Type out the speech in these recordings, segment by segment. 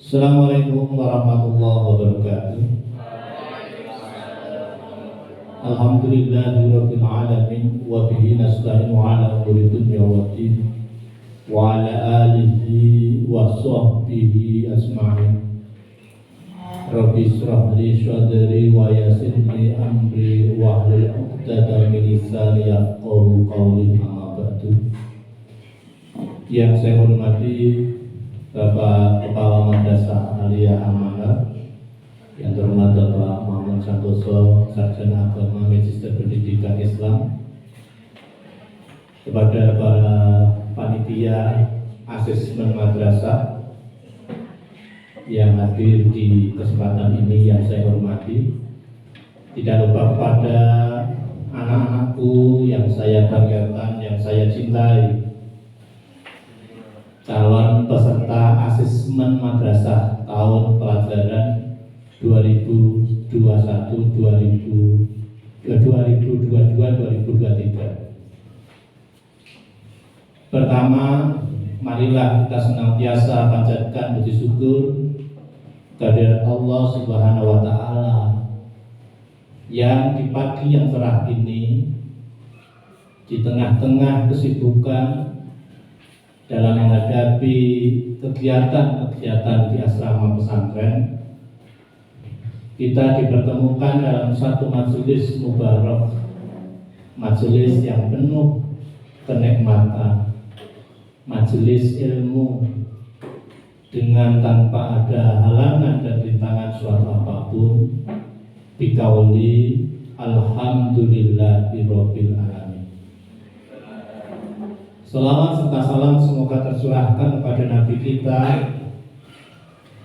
Assalamualaikum warahmatullahi wabarakatuh. Alhamdulillahirabbil alamin wa bihi nasta'inu ala umuri dunya waddin wa ala alihi wa sahbihi ajma'in. Rabbi shrah li sadri wa yassir li amri wa hlul 'uqdatam min lisani yafqahu qawli, amma ba'du. Yang saya hormati Bapak Kepala Madrasah Aliyah Amanah, yang terhormat Bapak Muhammad Santoso, Sarjana Agama Magister Pendidikan Islam, kepada para panitia asesmen madrasah yang hadir di kesempatan ini yang saya hormati, tidak lupa kepada anak-anakku yang saya banggakan, yang saya cintai, calon peserta asesmen madrasah tahun pelajaran 2022-2023. Pertama, marilah kita senantiasa panjatkan puji syukur kehadirat Allah Subhanahu wa Ta'ala yang di pagi yang cerah ini, di tengah-tengah kesibukan dalam menghadapi kegiatan-kegiatan di asrama pesantren, kita dipertemukan dalam satu majelis mubarak, majelis yang penuh kenikmatan, majelis ilmu, dengan tanpa ada halangan dan rintangan suatu apapun, bikauli alhamdulillahirabbil alamin. Selawat serta salam semoga tercurahkan kepada Nabi kita,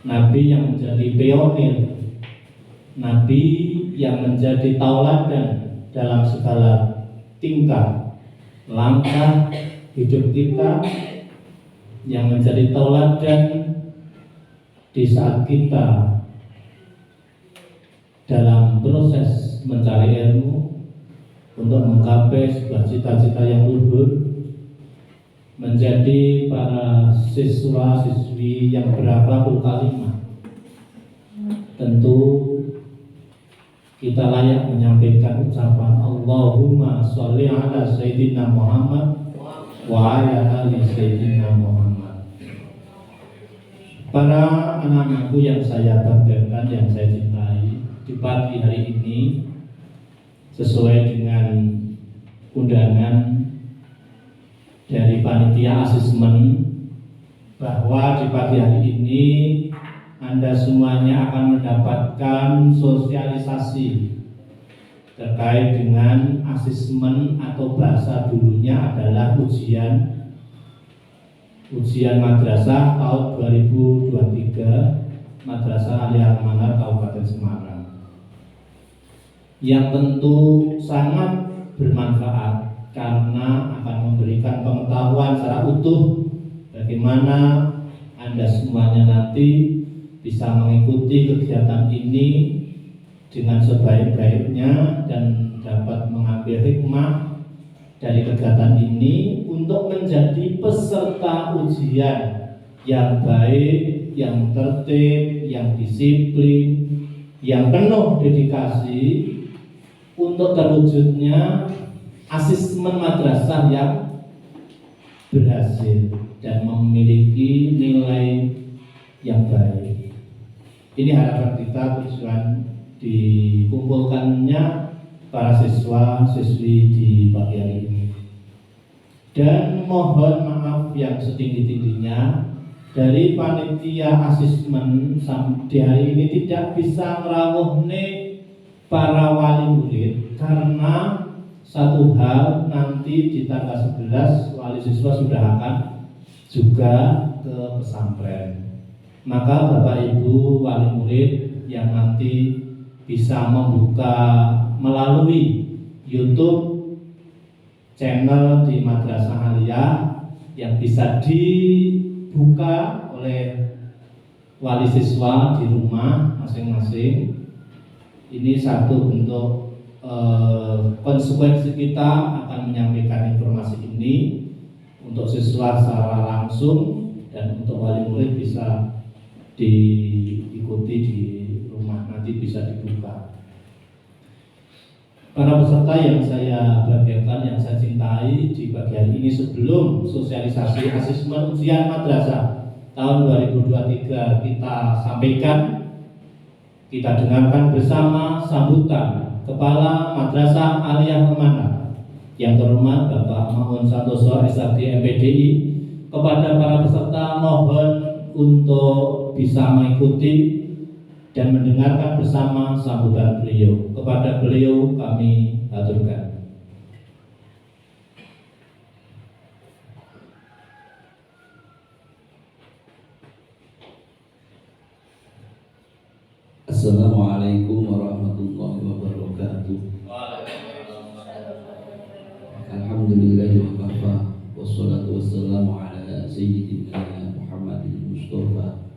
Nabi yang menjadi pionir, Nabi yang menjadi tauladan dalam segala tingkah langkah hidup kita, yang menjadi tauladan di saat kita dalam proses mencari ilmu untuk menggapai sebuah cita-cita yang luhur, menjadi para siswa-siswi yang berakhlakul karimah. Tentu kita layak menyampaikan ucapan Allahumma sholli ala Sayyidina Muhammad wa ala ali Sayyidina Muhammad. Para anak-anakku yang saya banggakan, yang saya cintai, di pagi hari ini sesuai dengan undangan dari panitia asesmen bahwa di pagi hari ini Anda semuanya akan mendapatkan sosialisasi terkait dengan asesmen, atau bahasa dulunya adalah ujian madrasah tahun 2023 Madrasah Aliyah Amanah Kabupaten Semarang, yang tentu sangat bermanfaat karena akan memberikan pengetahuan secara utuh bagaimana Anda semuanya nanti bisa mengikuti kegiatan ini dengan sebaik-baiknya dan dapat mengambil hikmah dari kegiatan ini untuk menjadi peserta ujian yang baik, yang tertib, yang disiplin, yang penuh dedikasi untuk terwujudnya asesmen madrasah yang berhasil dan memiliki nilai yang baik. Ini harapan kita, tujuan dikumpulkannya para siswa-siswi di pagi hari ini. Dan mohon maaf yang setinggi-tingginya dari panitia asesmen di hari ini tidak bisa merawuhne para wali murid, karena satu hal, nanti di tanggal 11 wali siswa sudah akan juga ke pesantren. Maka Bapak Ibu wali murid yang nanti bisa membuka melalui YouTube channel di Madrasah Aliyah yang bisa dibuka oleh wali siswa di rumah masing-masing. Ini satu bentuk konsekuensi kita akan menyampaikan informasi ini untuk siswa secara langsung, dan untuk wali murid bisa diikuti di rumah, nanti bisa dibuka. Para peserta yang saya banggakan, yang saya cintai di pagi hari ini, sebelum sosialisasi asesmen ujian madrasah tahun 2023 kita sampaikan, kita dengarkan bersama sambutan Kepala Madrasah Aliyah Amanah yang terhormat Bapak Mamun Santoso SHD MPDI. Kepada para peserta mohon untuk bisa mengikuti dan mendengarkan bersama sambutan beliau. Kepada beliau kami aturkan. Assalamualaikum warahmatullahi wabarakatuh. Alhamdulillahi wa kafa, wassalatu wassalamu ala sayyidina Muhammadin Mustafa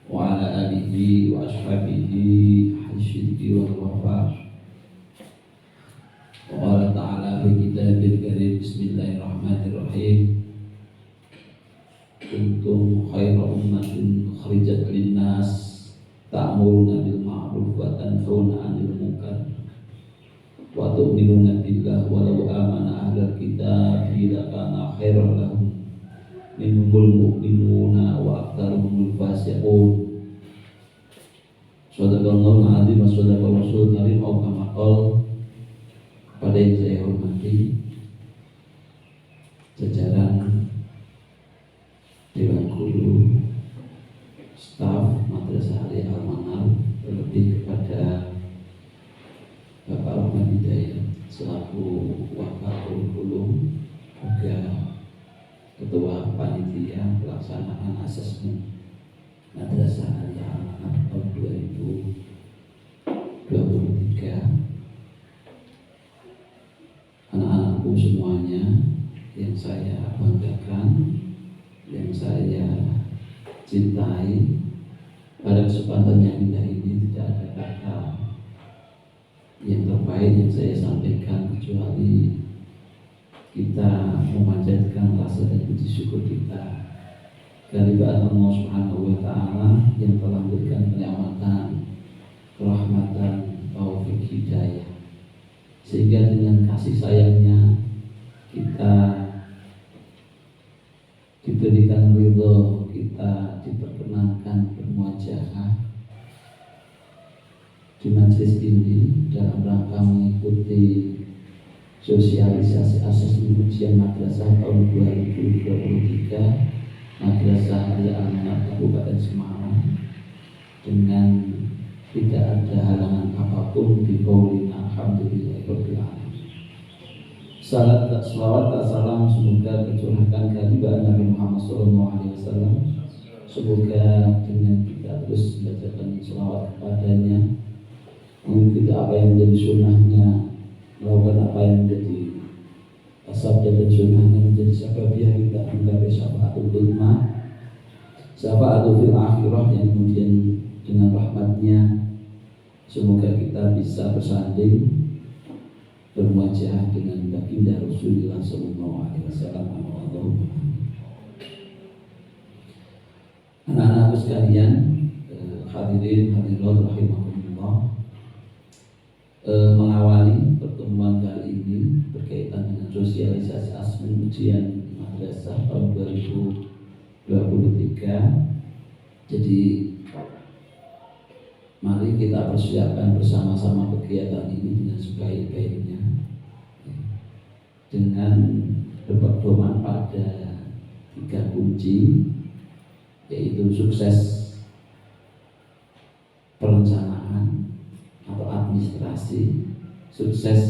wa ala alihi wa ashabihi hasyidki wal wafah. Wa qala ta'ala fi kitabil karim, bismillahirrahmanirrahim, kuntum khayra ummatin ukhrijat linnas ta'muruna bil ma'ruf wa tanhauna 'anil munkar wa tu'minuna billah walau amana ahlul kitab lakana khairan lahum minhumul mu'minuna wa aktsaruhumul fasiqun. Sadaqallahul 'azim wa sadaqal rasul karim. Au kama qala. Pada yang saya hormati jajaran Dewan Guru, staf Madrasah Aliyah Al-Manar, terlebih kepada Bapak Rahmat Hidayat selaku Wakil Kurikulum, juga Ketua Panitia Pelaksanaan Asesmen Madrasah Aliyah Al-Manar tahun 2023, anak-anakku semuanya yang saya banggakan, yang saya cintai. Pada kesempatan yang indah ini tidak ada kata yang terbaik yang saya sampaikan kecuali kita memanjatkan rasa dan puji syukur kita kehadirat Allah Subhanahu wa taala yang telah memberikan kenikmatan, kerahmatan, taufik, hidayah, sehingga dengan kasih sayangnya kita diberikan ridho, kita diperkenankan bermuajahah di majelis ini dalam rangka mengikuti sosialisasi asesmen ujian madrasah tahun 2023 Madrasah Aliyah Al-Manar Kabupaten Semarang, dengan tidak ada halangan apapun di qaulina alhamdulillahirabbil alamin. Salawat dan salam semoga tercurahkan kepada Nabi Muhammad SAW. Semoga dengan kita terus membacakan salawat kepadanya, mengikuti apa yang menjadi sunnahnya, melakukan apa yang menjadi sabda dan sunnahnya, menjadi sababiyah kita menggapai syafaatul ummah, syafaatul fil akhirah, yang kemudian dengan rahmatnya semoga kita bisa bersanding bermuajah dengan baginda Rasulullah SAW. Anak-anakku sekalian, hadirin hadirat rahimakumullah, mengawali pertemuan kali ini berkaitan dengan sosialisasi asesmen ujian madrasah tahun 2023. Jadi mari kita persiapkan bersama-sama kegiatan ini dengan sebaik-baiknya, dengan berpedoman pada 3 kunci, yaitu sukses perencanaan atau administrasi, sukses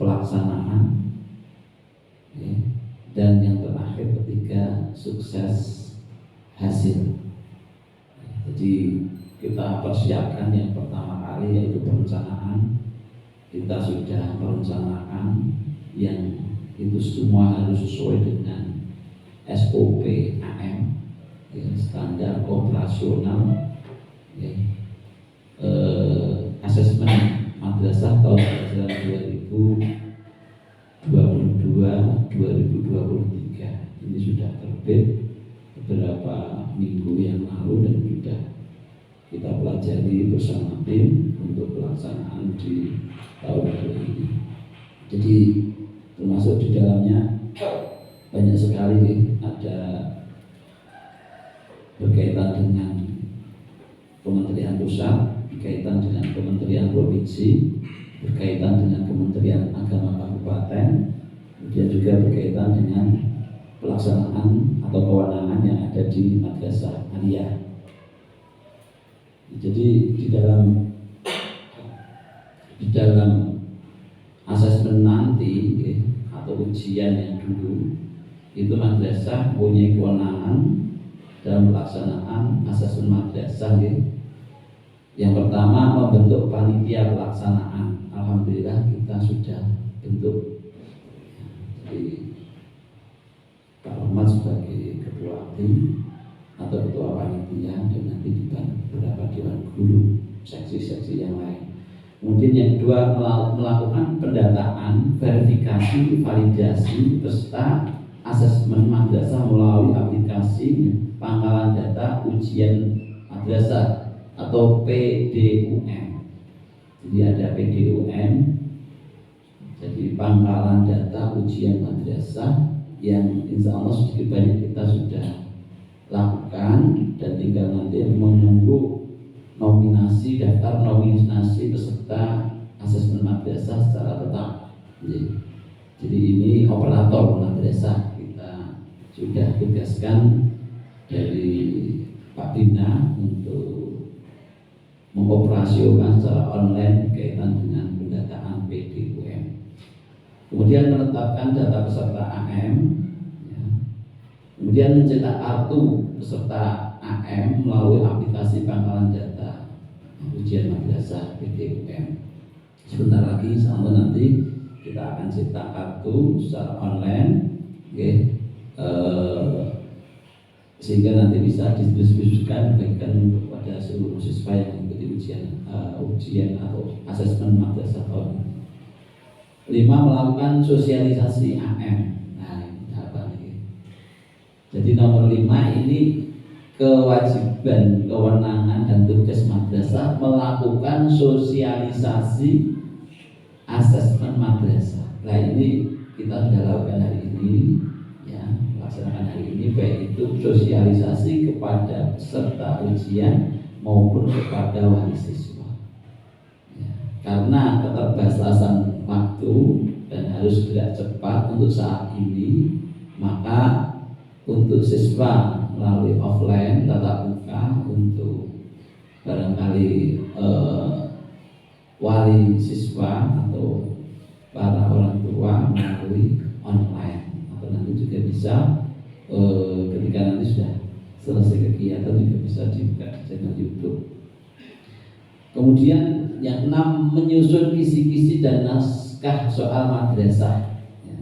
pelaksanaan, dan yang terakhir ketiga, sukses hasil. Jadi kita persiapkan yang pertama kali yaitu perencanaan. Kita sudah merencanakan yang itu semua harus sesuai dengan SOP AM, standar operasional, asesmen madrasah tahun ajaran 2022-2023 ini sudah terbit beberapa minggu yang lalu dan sudah kita pelajari bersama tim untuk pelaksanaan di tahun ini. Jadi termasuk di dalamnya banyak sekali ada berkaitan dengan Kementerian Pusat, berkaitan dengan Kementerian Provinsi, berkaitan dengan Kementerian Agama Kabupaten, kemudian juga berkaitan dengan pelaksanaan atau kewenangan yang ada di Madrasah Aliyah. Jadi di dalam asesmen nanti atau ujian yang dulu itu madrasah punya kewenangan dalam pelaksanaan asesmen madrasah. Yang pertama membentuk panitia pelaksanaan. Alhamdulillah kita sudah bentuk. Jadi Pak Rahmat sebagai ketua tim atau ketua panitia dan nanti dibantu beberapa dewan guru seksi-seksi yang lain. Kemudian yang kedua melakukan pendataan, verifikasi, validasi beserta asesmen madrasah melalui aplikasi pangkalan data ujian madrasah atau PDUM. Jadi ada PDUM, jadi pangkalan data ujian madrasah yang insya Allah sedikit banyak kita sudah lakukan dan tinggal nanti menunggu nominasi, daftar nominasi peserta asesmen madrasah secara tetap. Jadi ini operator madrasah kita sudah tugaskan dari Pak Bina untuk mengoperasiokan secara online berkaitan dengan pendataan PDUM. Kemudian menetapkan data peserta AM, ya. Kemudian mencetak kartu peserta AM melalui aplikasi pangkalan data ujian madrasah PDUM. Sebentar lagi sampai nanti kita akan cetak kartu secara online, okay. Sehingga nanti bisa didistribusikan bagikan kepada seluruh siswa yang mengikuti ujian atau asesmen madrasah tahun ini. 5. Melakukan sosialisasi AM. Nah, ini apa nih? Jadi nomor 5 ini kewajiban, kewenangan dan tugas madrasah melakukan sosialisasi asesmen madrasah. Nah, ini kita sudah lakukan hari ini, ya, melaksanakan hari ini, baik itu sosialisasi kepada peserta ujian maupun kepada wali siswa. Ya, karena keterbatasan waktu dan harus gerak cepat untuk saat ini, maka untuk siswa melalui offline tatap muka, untuk barangkali wali siswa atau para orang tua melalui online, atau nanti juga bisa ketika nanti sudah selesai kegiatan juga bisa dibuka di channel YouTube. Kemudian yang 6, menyusun kisi-kisi dan naskah soal madrasah. Ya.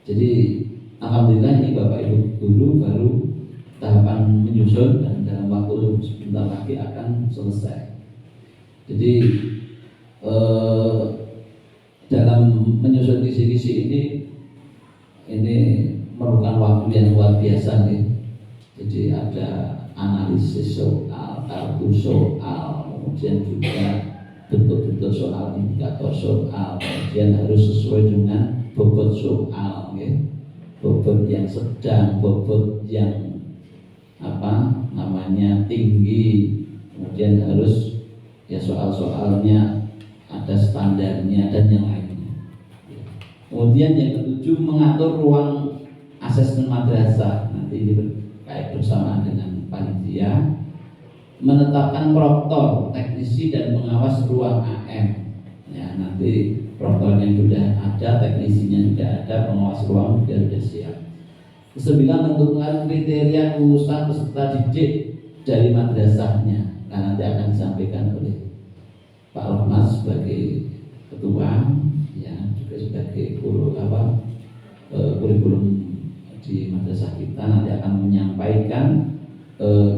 Jadi alhamdulillah ini Bapak Ibu guru baru tahapan menyusun dan dalam waktu sebentar lagi akan selesai. Jadi dalam menyusun kisi-kisi ini memerlukan waktu yang luar biasa nih. Jadi ada analisis soal, kartu soal, kemudian juga bentuk-bentuk soal, indikator soal, kemudian harus sesuai dengan bobot soal, okay? Bobot yang sedang, bobot yang tinggi, kemudian harus ya soal-soalnya ada standarnya dan yang lainnya. Kemudian yang ketujuh, mengatur ruang asesmen madrasah. Nanti ini berkait bersamaan dengan panitia. Menetapkan proktor, teknisi dan pengawas ruang AM. Ya, nanti proktornya sudah ada, teknisinya sudah ada, pengawas ruang sudah siap. 9. Menentukan kriteria lulusan peserta didik dari madrasahnya. Nah, nanti akan disampaikan oleh Pak Rahmat sebagai ketua, ya, juga sebagai kurikulum di madrasah kita nanti akan menyampaikan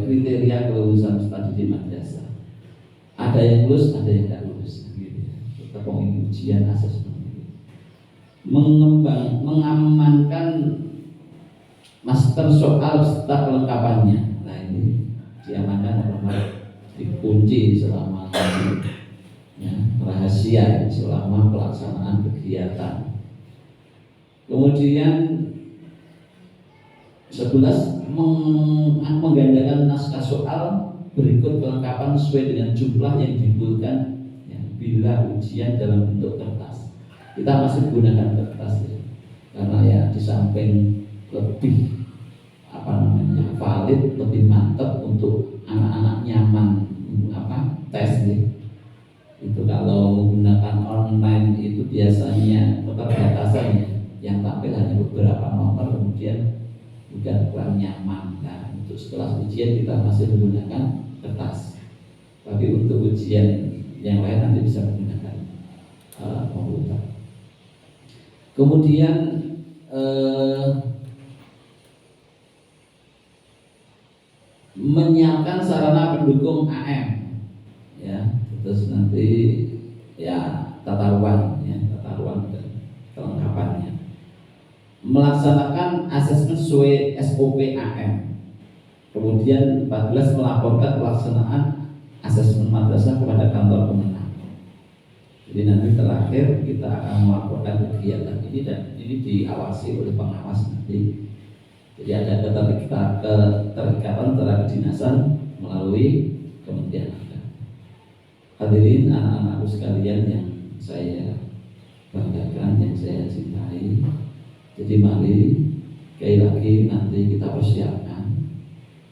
kriteria kelulusan peserta didik madrasah. Ada yang lulus, ada yang tidak lulus, gitu ya. Kita pengen ujian asesmen. Mengamankan master soal beserta kelengkapannya. Nah, ini diamankan oleh kunci selama ya, rahasia selama pelaksanaan kegiatan. Kemudian 11 menggandakan naskah soal berikut kelengkapan sesuai dengan jumlah yang dibutuhkan ya, bila ujian dalam bentuk kertas. Kita masih menggunakan kertas ya, karena ya di samping lebih valid, lebih mantap untuk anak-anak nyaman tes ya. Itu kalau menggunakan online itu biasanya keterbatasan ya, yang tampil hanya beberapa nomor, kemudian juga kurang nyaman. Nah, untuk setelah ujian kita masih menggunakan kertas, tapi untuk ujian yang lain nanti bisa menggunakan komputer. Kemudian menyiapkan sarana pendukung AM ya, terus nanti ya tata ruang dan kelengkapannya. Melaksanakan asesmen sesuai SOP AM. Kemudian 14 melaporkan pelaksanaan asesmen madrasah kepada kantor pemenang. Jadi nanti terakhir kita akan melaporkan kegiatan ini dan ini diawasi oleh pengawas nanti. Jadi ada keterikatan antara kedinasan melalui Kementerian Agama. Hadirin anak-anakku sekalian yang saya banggakan, yang saya cintai. Jadi mari sekali lagi nanti kita persiapkan,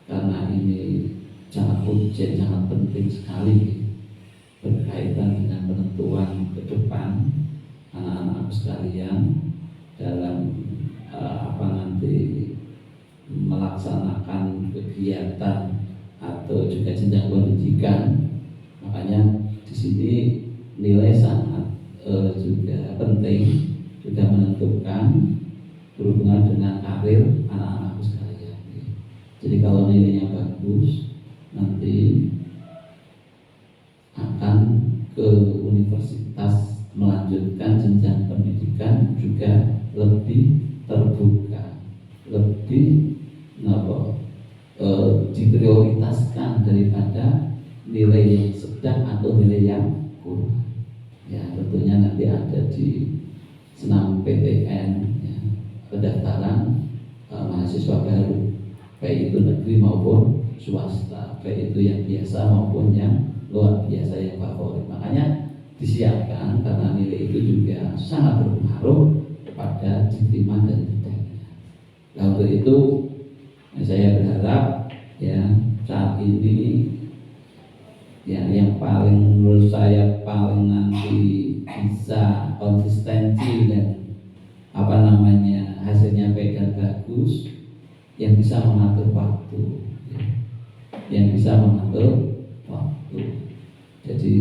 karena ini sangat urgent, sangat penting sekali berkaitan dengan penentuan ke depan anak-anak sekalian dalam nanti melaksanakan kegiatan atau juga jenjang pendidikan. Makanya di sini nilai sangat juga penting, juga menentukan berhubungan dengan karir anak-anak sekalian. Jadi kalau nilainya bagus, nanti akan ke universitas melanjutkan jenjang pendidikan juga lebih terbuka, lebih diprioritaskan daripada nilai yang sedang atau nilai yang kurang. Ya, tentunya nanti ada di senam PTN ya, pendaftaran mahasiswa baru, baik itu negeri maupun swasta, baik itu yang biasa maupun yang luar biasa yang favorit. Makanya disiapkan karena nilai itu juga sangat berpengaruh kepada diterima dan tidaknya. Nah, untuk itu saya berharap ya saat ini ya yang paling menurut saya paling nanti bisa konsistensi dan hasilnya baik dan bagus, yang bisa mengatur waktu ya. Yang bisa mengatur waktu, jadi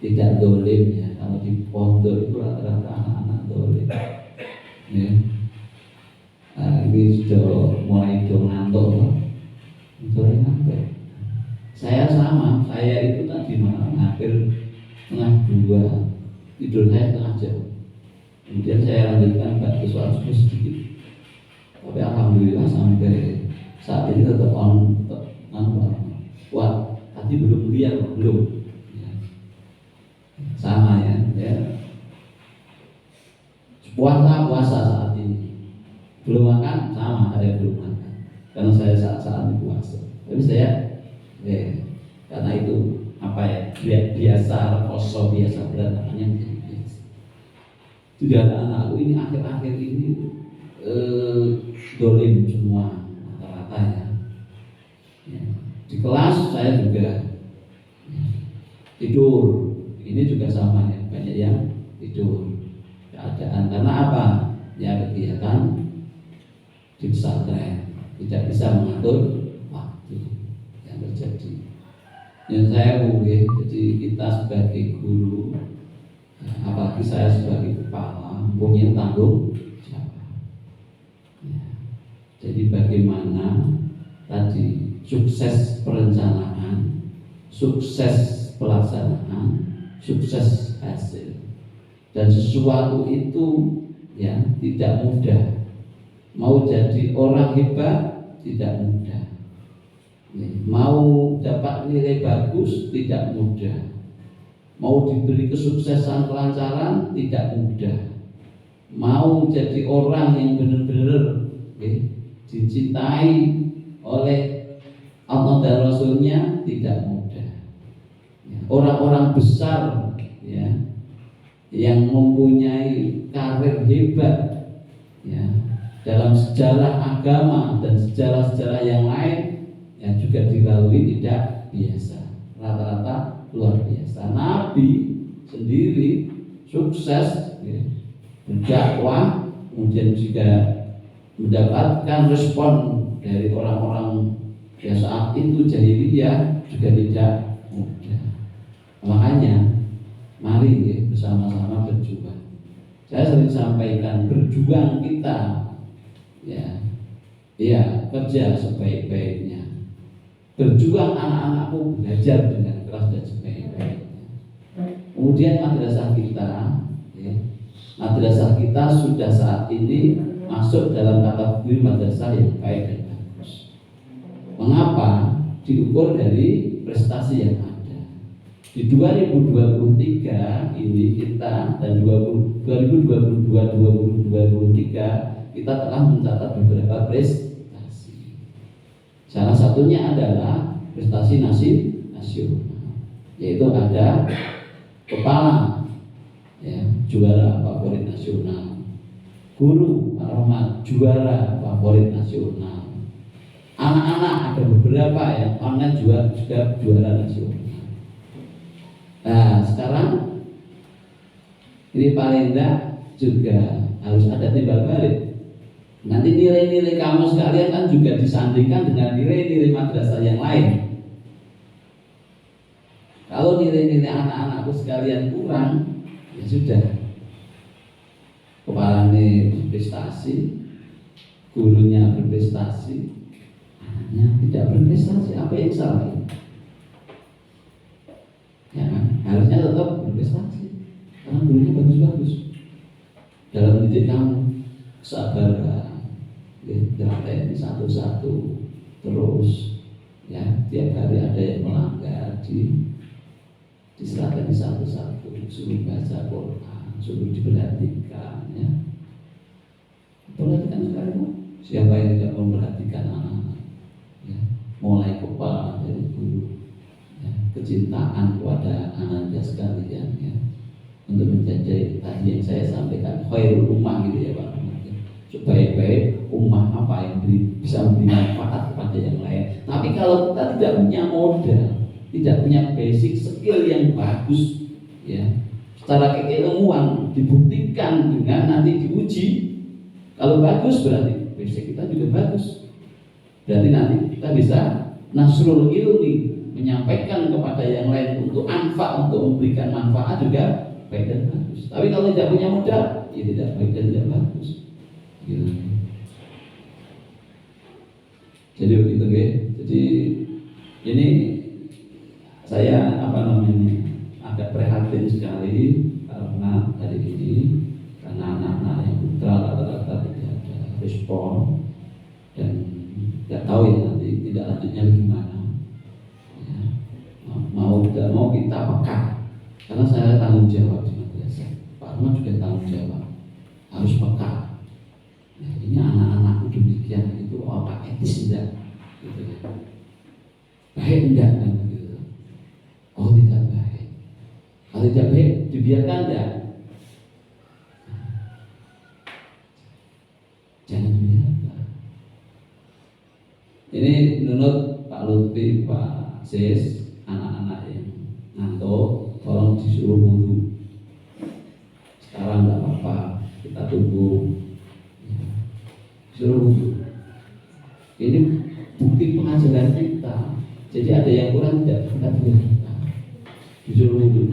tidak dolim ya. Kalau di pondok itu rata-rata anak-anak dolim ya. Ini sudah mulai ngantuk. Saya sama, saya itu tadi malam hampir setengah 2, tidur saya setengah jam. Kemudian saya lanjutkan baca soal sedikit. Tapi alhamdulillah sampai saat ini tetap on. Wah, tadi belum lihat belum. Ya. Sama ya. Puasa saat ini. Belum makan, sama saya belum makan. Karena saya saat ini puasa. Tapi saya karena itu biasa kosong, biasa berat, namanya biasa. Tidak ada anakku ini akhir-akhir ini dolim semua rata-rata ya. Di kelas saya juga tidur, ini juga sama ya, banyak yang tidur. Keadaan karena apa? Ya kegiatan di pesantren tidak bisa mengatur waktu yang terjadi. Yang saya mungkin, jadi kita sebagai guru, apalagi saya sebagai kepala, punya tanggung jawab. Ya. Jadi bagaimana tadi sukses perencanaan, sukses pelaksanaan, sukses hasil, dan sesuatu itu ya tidak mudah. Mau jadi orang hebat tidak mudah. Mau dapat nilai bagus tidak mudah. Mau diberi kesuksesan kelancaran tidak mudah. Mau jadi orang yang benar-benar dicintai oleh Allah dan Rasulnya tidak mudah. Orang-orang besar yang mempunyai karir hebat dalam sejarah agama dan sejarah-sejarah yang lain yang juga dilalui tidak biasa, rata-rata luar biasa. Nabi sendiri sukses berdakwah, kemudian juga mendapatkan respon dari orang-orang saat itu jahiliyah juga tidak mudah. Makanya mari bersama-sama berjuang. Saya sering sampaikan, berjuang kita kerja sebaik-baiknya. Berjuang anak-anakku belajar dengan keras dan sebaik-baiknya. Kemudian madrasah kita sudah saat ini masuk dalam kategori madrasah yang baik dan bagus. Mengapa? Diukur dari prestasi yang ada. Di 2023 ini kita dan 2022-2023 kita telah mencatat beberapa prestasi. Salah satunya adalah prestasi nasional, yaitu ada kepala juara favorit nasional, guru Rahmat juara favorit nasional, anak-anak ada beberapa yang online juga juara nasional. Nah sekarang ini paling enggak juga harus ada timbal balik. Nanti nilai-nilai kamu sekalian kan juga disandingkan dengan nilai-nilai madrasah yang lain. Kalau nilai-nilai anak-anakku sekalian kurang, ya sudah, kepalanya berprestasi, gurunya berprestasi, anaknya tidak berprestasi, apa yang salah? Ya kan? Harusnya tetap berprestasi, karena gurunya bagus-bagus dalam mendidik kamu, kesabaran, telaten satu-satu, terus tiap hari ada yang melanggar diserahkan satu-satu, suruh baca Quran, suruh diperhatikan, perhatikan sekali. Siapa yang tidak memperhatikan anak-anak, mulai kepala dari guru, kecintaan kepada anak sekalian, untuk menjadi tadi yang saya sampaikan khairul ummah Pak. Sebaik-baik ummah apa yang bisa memberi manfaat kepada yang lain. Tapi kalau kita tidak punya modal, tidak punya basic skill yang bagus, secara keilmuan dibuktikan dengan nanti diuji. Kalau bagus berarti basic kita juga bagus. Berarti nanti kita bisa nasrul ilmi, menyampaikan kepada yang lain untuk memberikan manfaat juga baik dan bagus. Tapi kalau tidak punya modal, ya tidak baik dan tidak bagus. Jadi begitu Jadi ini saya agak prihatin sekali karena hari ini, karena anak-anak yang putra rata-rata tidak ada respon dan tidak tahu nanti tidak lanjutnya bagaimana. Mau tidak mau kita peka, karena saya tanggung jawab di madrasah. Pak Ahmad juga tanggung jawab, harus peka. Ini anak-anakku demikian, itu otak etis enggak? Baik enggak kan gitu? Oh tidak baik. Kalau tidak baik dibiarkan enggak? Jangan dibiarkan. Ini menurut Pak Lutfi, Pak Sis, anak-anak yang ngantuk tolong disuruh wudu. Sekarang enggak apa-apa, kita tunggu. Suruh ini bukti pengajaran kita. Jadi ada yang kurang tidak kita biarkan. Disuruh wudu.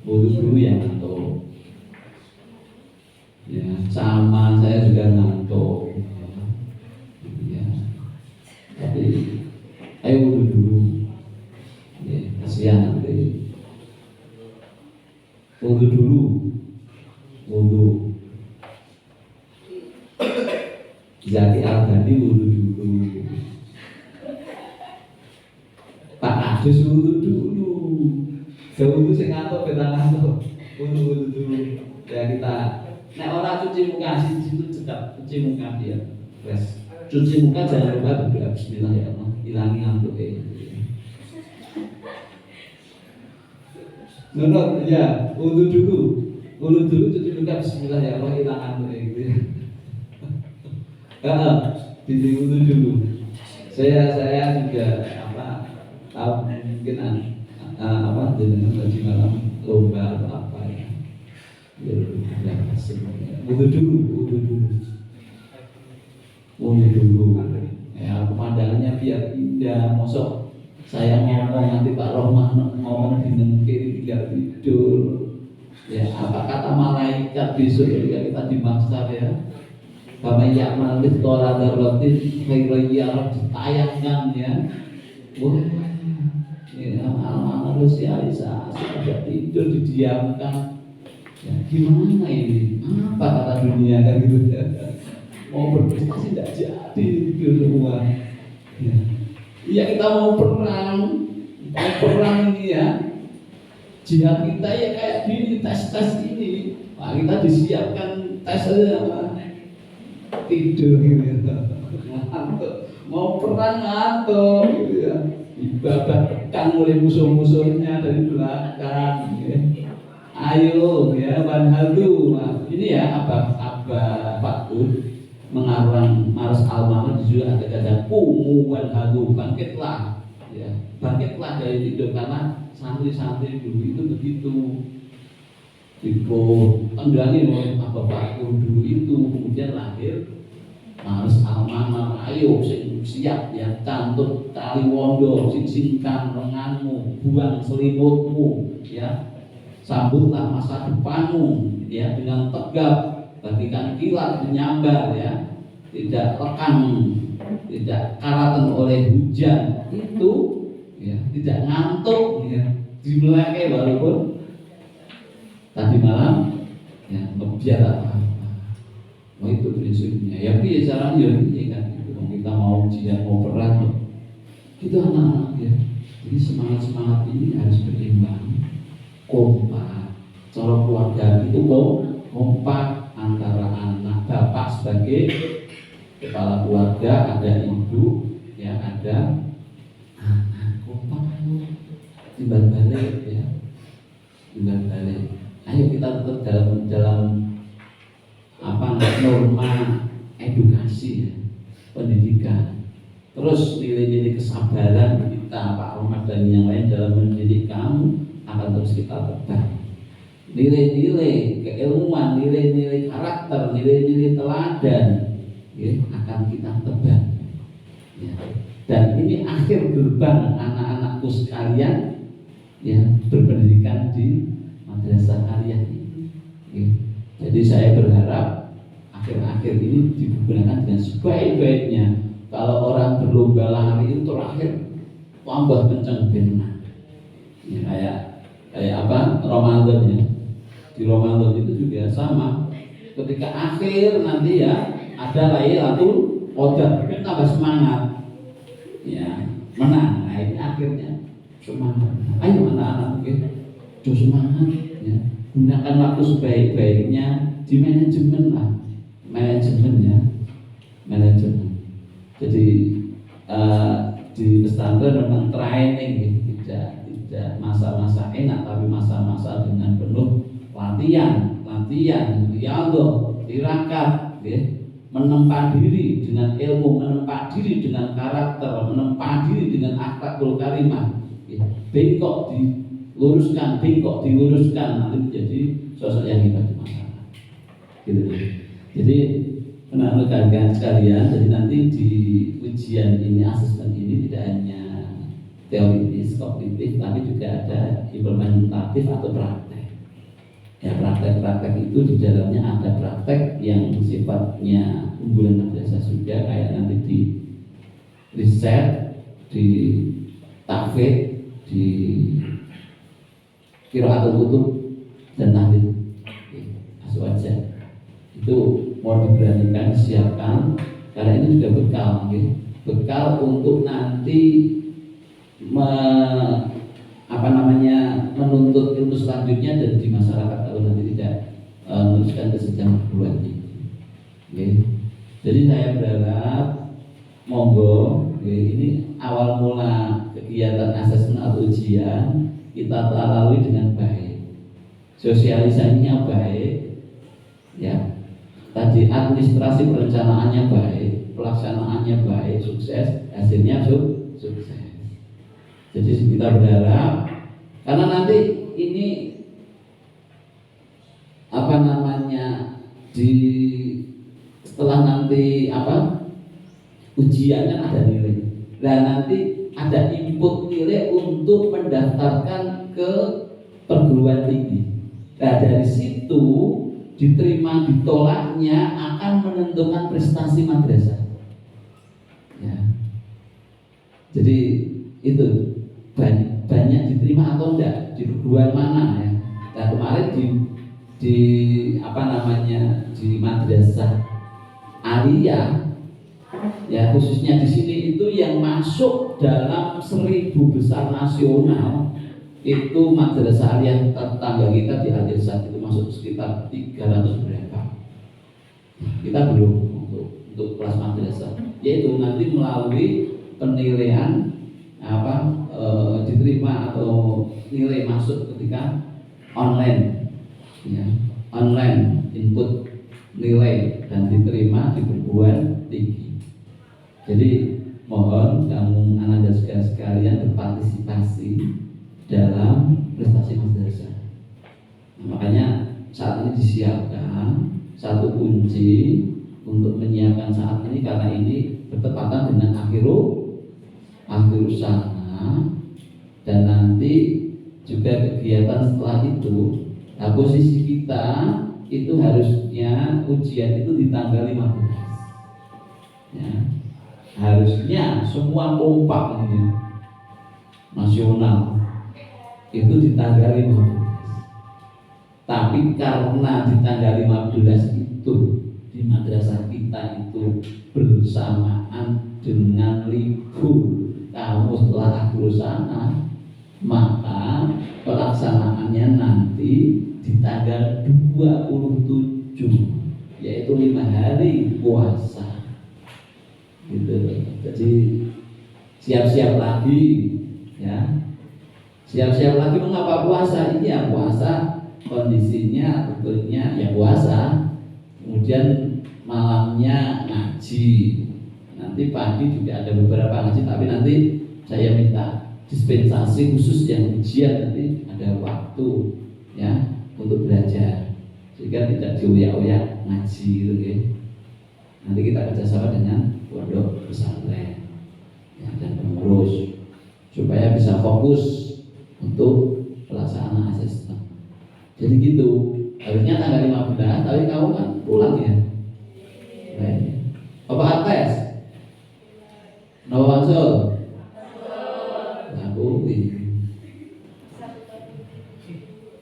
Wudu dulu yang ngantuk. Sama saya juga ngantuk. Tapi ayo wudu dulu. Kasihan nanti. Wudu dulu. Zaki Al-Ghani wudu dulu. Pak Adus wudu dulu. Wudu sing ngantuk beta ngantuk. Wudu dulu. Ya kita nek ora cuci muka siji itu cekap cuci muka dia. Wes. Cuci muka jangan lupa berdoa bismillah ya Allah. Hilangi ngantuke. Menurut ya, wudu dulu cuci muka bismillah ya Allah hilang ngantuke gitu ya. Di wudu dulu. Saya juga tahu mungkin dengan ngaji malam lomba atau apa ya. Wudu dulu. Ya pemandangannya biar indah. Mosok saya ngomong nanti Pak Rohman ngomong di kiri biar tidur. Ya apa kata malaikat besok ketika kita di mahsyar ya. Kama ya'mal mithqala dzarratin khairan yarah ditayangkan ya. Wah, ini amal sosialisasi ada tidur didiamkan. Ya, gimana ini? Apa kata dunia kan gitu ya? Mau berprestasi tidak jadi tidur semua. Ya. Iya kita mau perang ini ya. Jihad kita ya kayak gini tes ini. Wah, kita disiapkan tes aja. Tidur gitu ya, ngantuk, mau perang ngantuk gitu ya, ibadah tekan oleh musuh-musuhnya dari belakang ya. Ayo ya wanhadu, ini ya Abah Faktur mengarang Maros Al-Mamad juga ada kata kumu wanhadu, bangkitlah ya, bangkitlah dari tidur karena santri-santri dulu itu begitu. Tenggangi oleh Abah Faktur dulu itu, kemudian lahir Maros Al-Mamad. Ayo siap ya, cantut tali wondo, singkang lenganmu, buang selimutmu ya, sambutlah masa depanmu ya dengan tegap, bagikan kilat menyambar ya, tidak lekang, tidak karatan oleh hujan itu ya, tidak ngantuk ya, dimulai walaupun tadi malam ya biar apa. Oh itu prinsipnya. Ya piye caranya ya kan itu. Kita mau jihad mau perang itu anak-anak ya. Jadi semangat ini harus berimbang, kompak. Cara keluarga itu kompak antara anak bapak sebagai kepala keluarga, ada ibu ya, ada anak, kompak timbal balik ya, timbal balik. Ayo kita tetap dalam norma edukasi ya, pendidikan. Terus nilai-nilai kesabaran kita Pak Ahmad dan yang lain dalam mendidik kamu akan terus kita tebar. Nilai-nilai keilmuan, nilai-nilai karakter, nilai-nilai teladan ya, akan kita tebar ya. Dan ini akhir gerbang anak-anakku sekalian ya, berpendidikan di madrasah Aliyah ini ya. Jadi saya berharap akhir-akhir ini digunakan dengan sebaik-baiknya. Kalau orang berlomba lari itu terakhir tambah kencang benar ya, kayak apa Ramadan ya. Di Ramadan itu juga sama. Ketika akhir nanti ya ada Lailatul Qadar, kan tambah semangat ya, menang. Nah ini akhirnya semangat. Ayo anak-anak semangat ya. Gunakan waktu sebaik-baiknya di manajemen lah, manajemennya. Jadi di pesantren memang training ya, tidak masa-masa enak, tapi masa-masa dengan penuh latihan, riyadhah, tirakat, ya. Menempa diri dengan ilmu, menempa diri dengan karakter, menempa diri dengan akhlakul karimah. Ya. Bengkok diluruskan, nanti menjadi sosok yang hebat di masyarakat. Gitu. Jadi rekan-rekan sekalian, jadi nanti di ujian ini, asesmen ini tidak hanya teoritis, kognitif, tapi juga ada implementatif atau praktek. Ya, praktek-praktek itu di dalamnya ada praktek yang sifatnya unggulan madrasah juga, kayak nanti di riset, di tahfidz, di qiraatul kutub dan tahlil aswaja. Itu mau diberanikan, disiapkan, karena ini juga bekal, okay? bekal untuk nanti menuntut ilmu selanjutnya dan di masyarakat kalau nanti tidak meneruskan ke jenjang perguruan tinggi. Okay. Jadi saya berharap monggo ini awal mula kegiatan asesmen atau ujian kita lalui dengan baik, sosialisasinya baik, ya. Tadi administrasi perencanaannya baik, pelaksanaannya baik, sukses, hasilnya sukses. Jadi kita berharap karena nanti ini setelah nanti ujiannya ada nilai. Dan nanti ada input nilai untuk mendaftarkan ke perguruan tinggi. Nah dari situ diterima ditolaknya akan menentukan prestasi madrasah. Ya. Jadi itu banyak diterima atau enggak di perguruan mana ya. Nah kemarin di madrasah aliyah ya khususnya di sini itu yang masuk dalam 1000 besar nasional itu madrasah aliyah tetangga kita di Al-Irsyad itu masuk sekitar 300 berapa. Kita belum untuk kelas madrasah yaitu nanti melalui penilaian diterima atau nilai masuk ketika online ya, online input nilai dan diterima di perguruan tinggi. Jadi mohon kamu anak sekalian berpartisipasi dalam prestasi madrasah. Makanya saat ini disiapkan satu kunci untuk menyiapkan saat ini karena ini bertepatan dengan akhir sana dan nanti juga kegiatan setelah itu. Nah posisi kita itu harusnya ujian itu di tanggal 15 ya. Harusnya semua kompak ini nasional itu di tanggal 15. Tapi karena di tanggal 15 itu di madrasah kita itu bersamaan dengan libur kamu setelah akhir sana, maka pelaksanaannya nanti di tanggal 27 yaitu 5 hari puasa gitu. Jadi siap-siap lagi ya, siap-siap lagi. Mengapa puasa? Iya puasa kondisinya tentunya ya puasa, kemudian malamnya ngaji, nanti pagi juga ada beberapa ngaji, tapi nanti saya minta dispensasi khusus yang ujian nanti ada waktu ya untuk belajar sehingga tidak dioyak-oyak ngaji gitu ya. Nanti kita kerjasama dengan pondok pesantren ya, dan pengurus supaya bisa fokus untuk pelaksanaan asesmen. Jadi gitu, harusnya tanggal 15, tapi kamu kan pulang ya. Apa tes? Napa wangsul?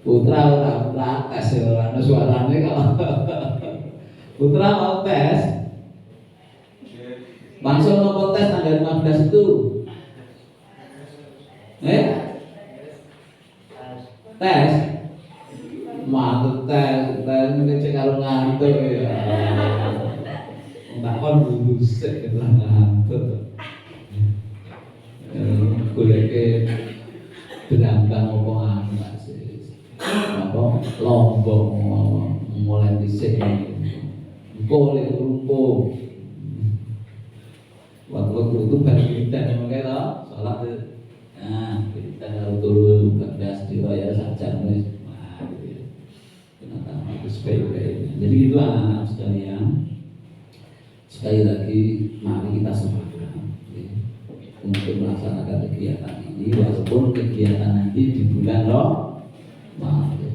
Putra ora tes ora suarane kok. Putra mau tes. Langsung mau tes tanggal 15 itu. Tes. Mantep tes ngecek karo ngantuk ya. Tak kon busek ngantuk. Goleke berambang apa lombok mulai dhisik engko lek rumput waktu itu bagi kita mengke to salat kita harus turun 14 diwayar saja wis kenapa harus baik-baik. Jadi itu anak-anak sekalian, sekali lagi mari kita sepakat untuk melaksanakan kegiatan ini walaupun kegiatan nanti di bulan Ramadan.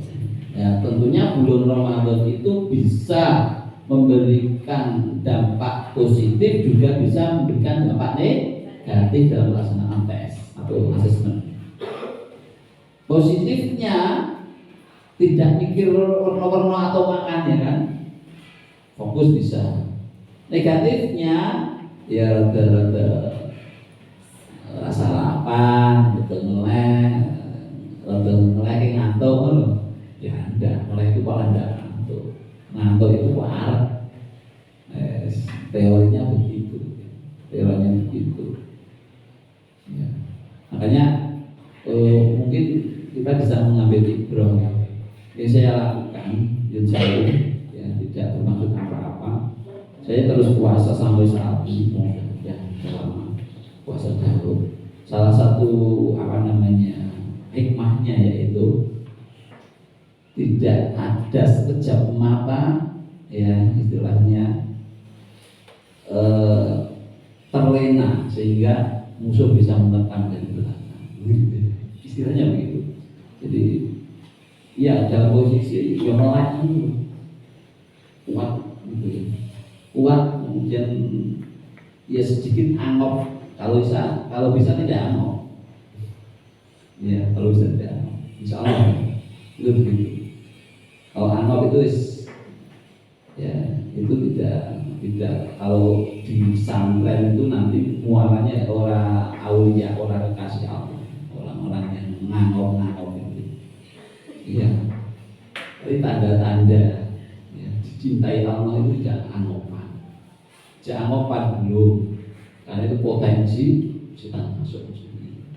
Ya, tentunya bulan Ramadan itu bisa memberikan dampak positif juga bisa memberikan dampak negatif dalam pelaksanaan tes atau asesmen. Positifnya tidak mikir warna-warna atau makan ya kan, fokus bisa. Negatifnya ya rada-rada rasa lapar, betul ngelek ngantuk loh. Ya enggak, mulai itu malah enggak ngantuk itu parah. Teorinya begitu. Ya. Makanya mungkin kita bisa mengambil ibrah yang saya lakukan, yang saya tidak bermaksud apa-apa. Saya terus puasa sampai saat ini, ya selama puasa dahulu. Salah satu hikmahnya yaitu tidak ada sekejap mata, ya istilahnya terlena sehingga musuh bisa menekan dari belakang. Istilahnya begitu. Jadi ya dalam posisi yang lain kuat, gitu. Kuat, kemudian ya sedikit angop, kalau bisa tidak angop. Ya kalau bisa tidak angop, insya Allah itu begitu. Kalau angop itu ya itu tidak kalau di pesantren itu nanti muaranya orang aulia, orang kekasih Allah, orang-orang yang ngangop itu. Iya. Tapi tanda-tanda ya, dicintai Allah itu tidak angopan dulu, karena itu potensi kita masuk sini.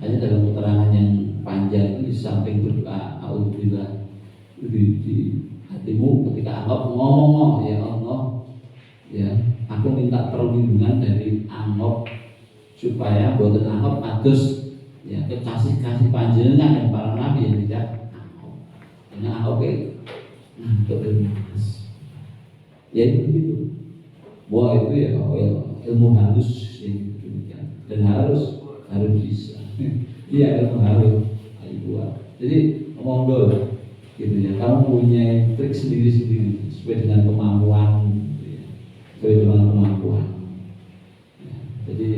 Hanya dalam keterangan yang panjang itu di samping berdoa auzubillah di hatimu ketika angop ngomong ya Allah, ya aku minta perlindungan dari angop supaya boten angop kados ya kekasih panjenengan dan para nabi yang tidak angop. Karena angop ngantuk ya itu begitu. Wah itu ya ilmu halus ya, dan harus bisa. Iya ilmu halus buat. Jadi ngomong dulu gitu ya. Kamu punya trik sendiri sesuai dengan kemampuan. Ya, jadi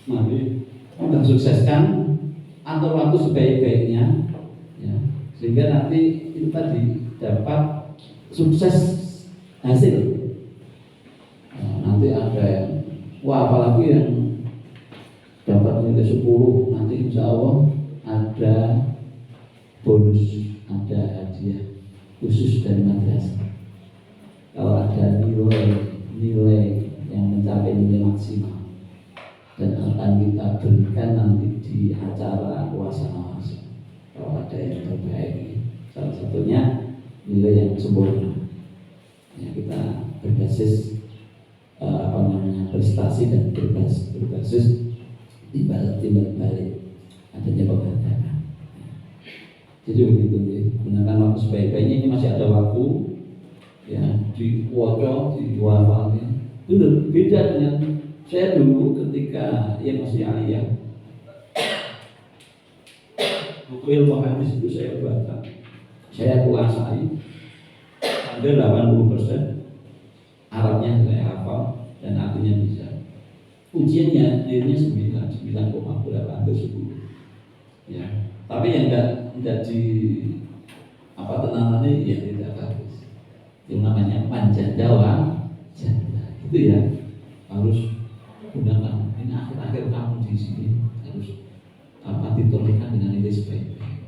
mari kita sukseskan, atur waktu sebaik-baiknya, ya, sehingga nanti itu tadi dapat sukses hasil. Nah, nanti ada yang apalagi yang dapat nilai 10, nanti insya Allah ada bonus, ada hadiah khusus dari madrasah. Kalau ada nilai yang mencapai nilai maksimal dan akan kita berikan nanti di acara puasa. Kalau ada yang terbaik, salah satunya nilai yang sempurna. Ya, kita berbasis prestasi dan berbasis timbal balik adanya penghargaan. Jadi begitu ya, gunakan waktu sebaik-baiknya. Ini masih ada waktu ya, diwaca, diwafalnya. Benar, beda dengan saya dulu ketika masih aliyah. Buku ilmu hadis itu saya baca, saya kuasai hampir 80%. Arabnya saya hafal dan artinya bisa. Ujiannya nilainya 9,8 ke 10. Ya. Tapi yang enggak di tenangannya ya tidak bagus. Yang namanya panjang Jawa, itu ya harus gunakan. Ini akhir-akhir kamu di sini harus ditorehkan dengan nilai sebaik-baik.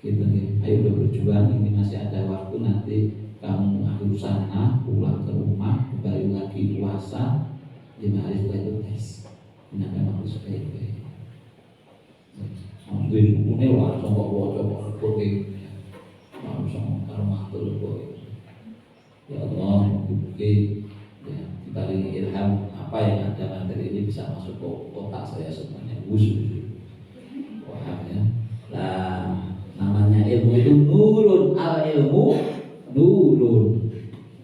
Gitu ya. Ayo udah berjuang, ini masih ada waktu, nanti kamu akhir sana pulang ke rumah, kembali lagi puasa 5 hari setelah itu tes. Gunakan waktu sebaik-baik. Sampai bukunya langsung kok wajah putih, langsung karmatul boy. Ya Allah, buku ya kita ilham apa yang ada materi ini bisa masuk ke otak saya semuanya khusus. Wah ya. Nah, namanya ilmu itu nurun, al ilmu nurun.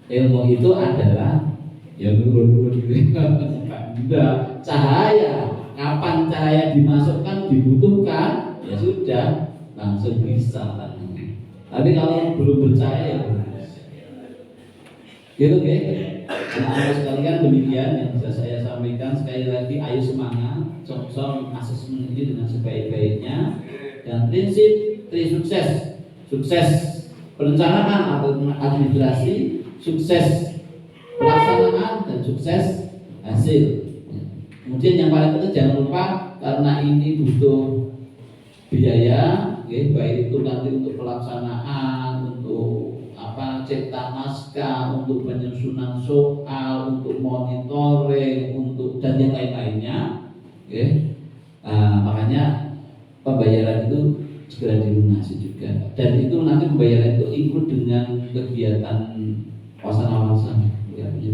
Ilmu itu adalah ya nurun enggak cahaya. Kapan cahaya dimasukkan dibutuhkan, ya sudah langsung bisa. Tapi kalau yang belum percaya ya belum bisa. Gitu ya. Anak-anak sekalian, demikian yang bisa saya sampaikan. Sekali lagi, ayo semangat, sok-sok asesmen ini dengan sebaik-baiknya. Dan prinsip sukses perencanaan atau administrasi, sukses pelaksanaan, dan sukses hasil. Kemudian yang paling penting jangan lupa karena ini butuh biaya, baik itu nanti untuk pelaksanaan, untuk cipta naskah, untuk penyusunan soal, untuk monitoring, untuk dan yang lain-lainnya. Makanya pembayaran itu segera dilunasi juga. Dan itu nanti pembayaran itu ikut dengan kegiatan wasana-wasana nanti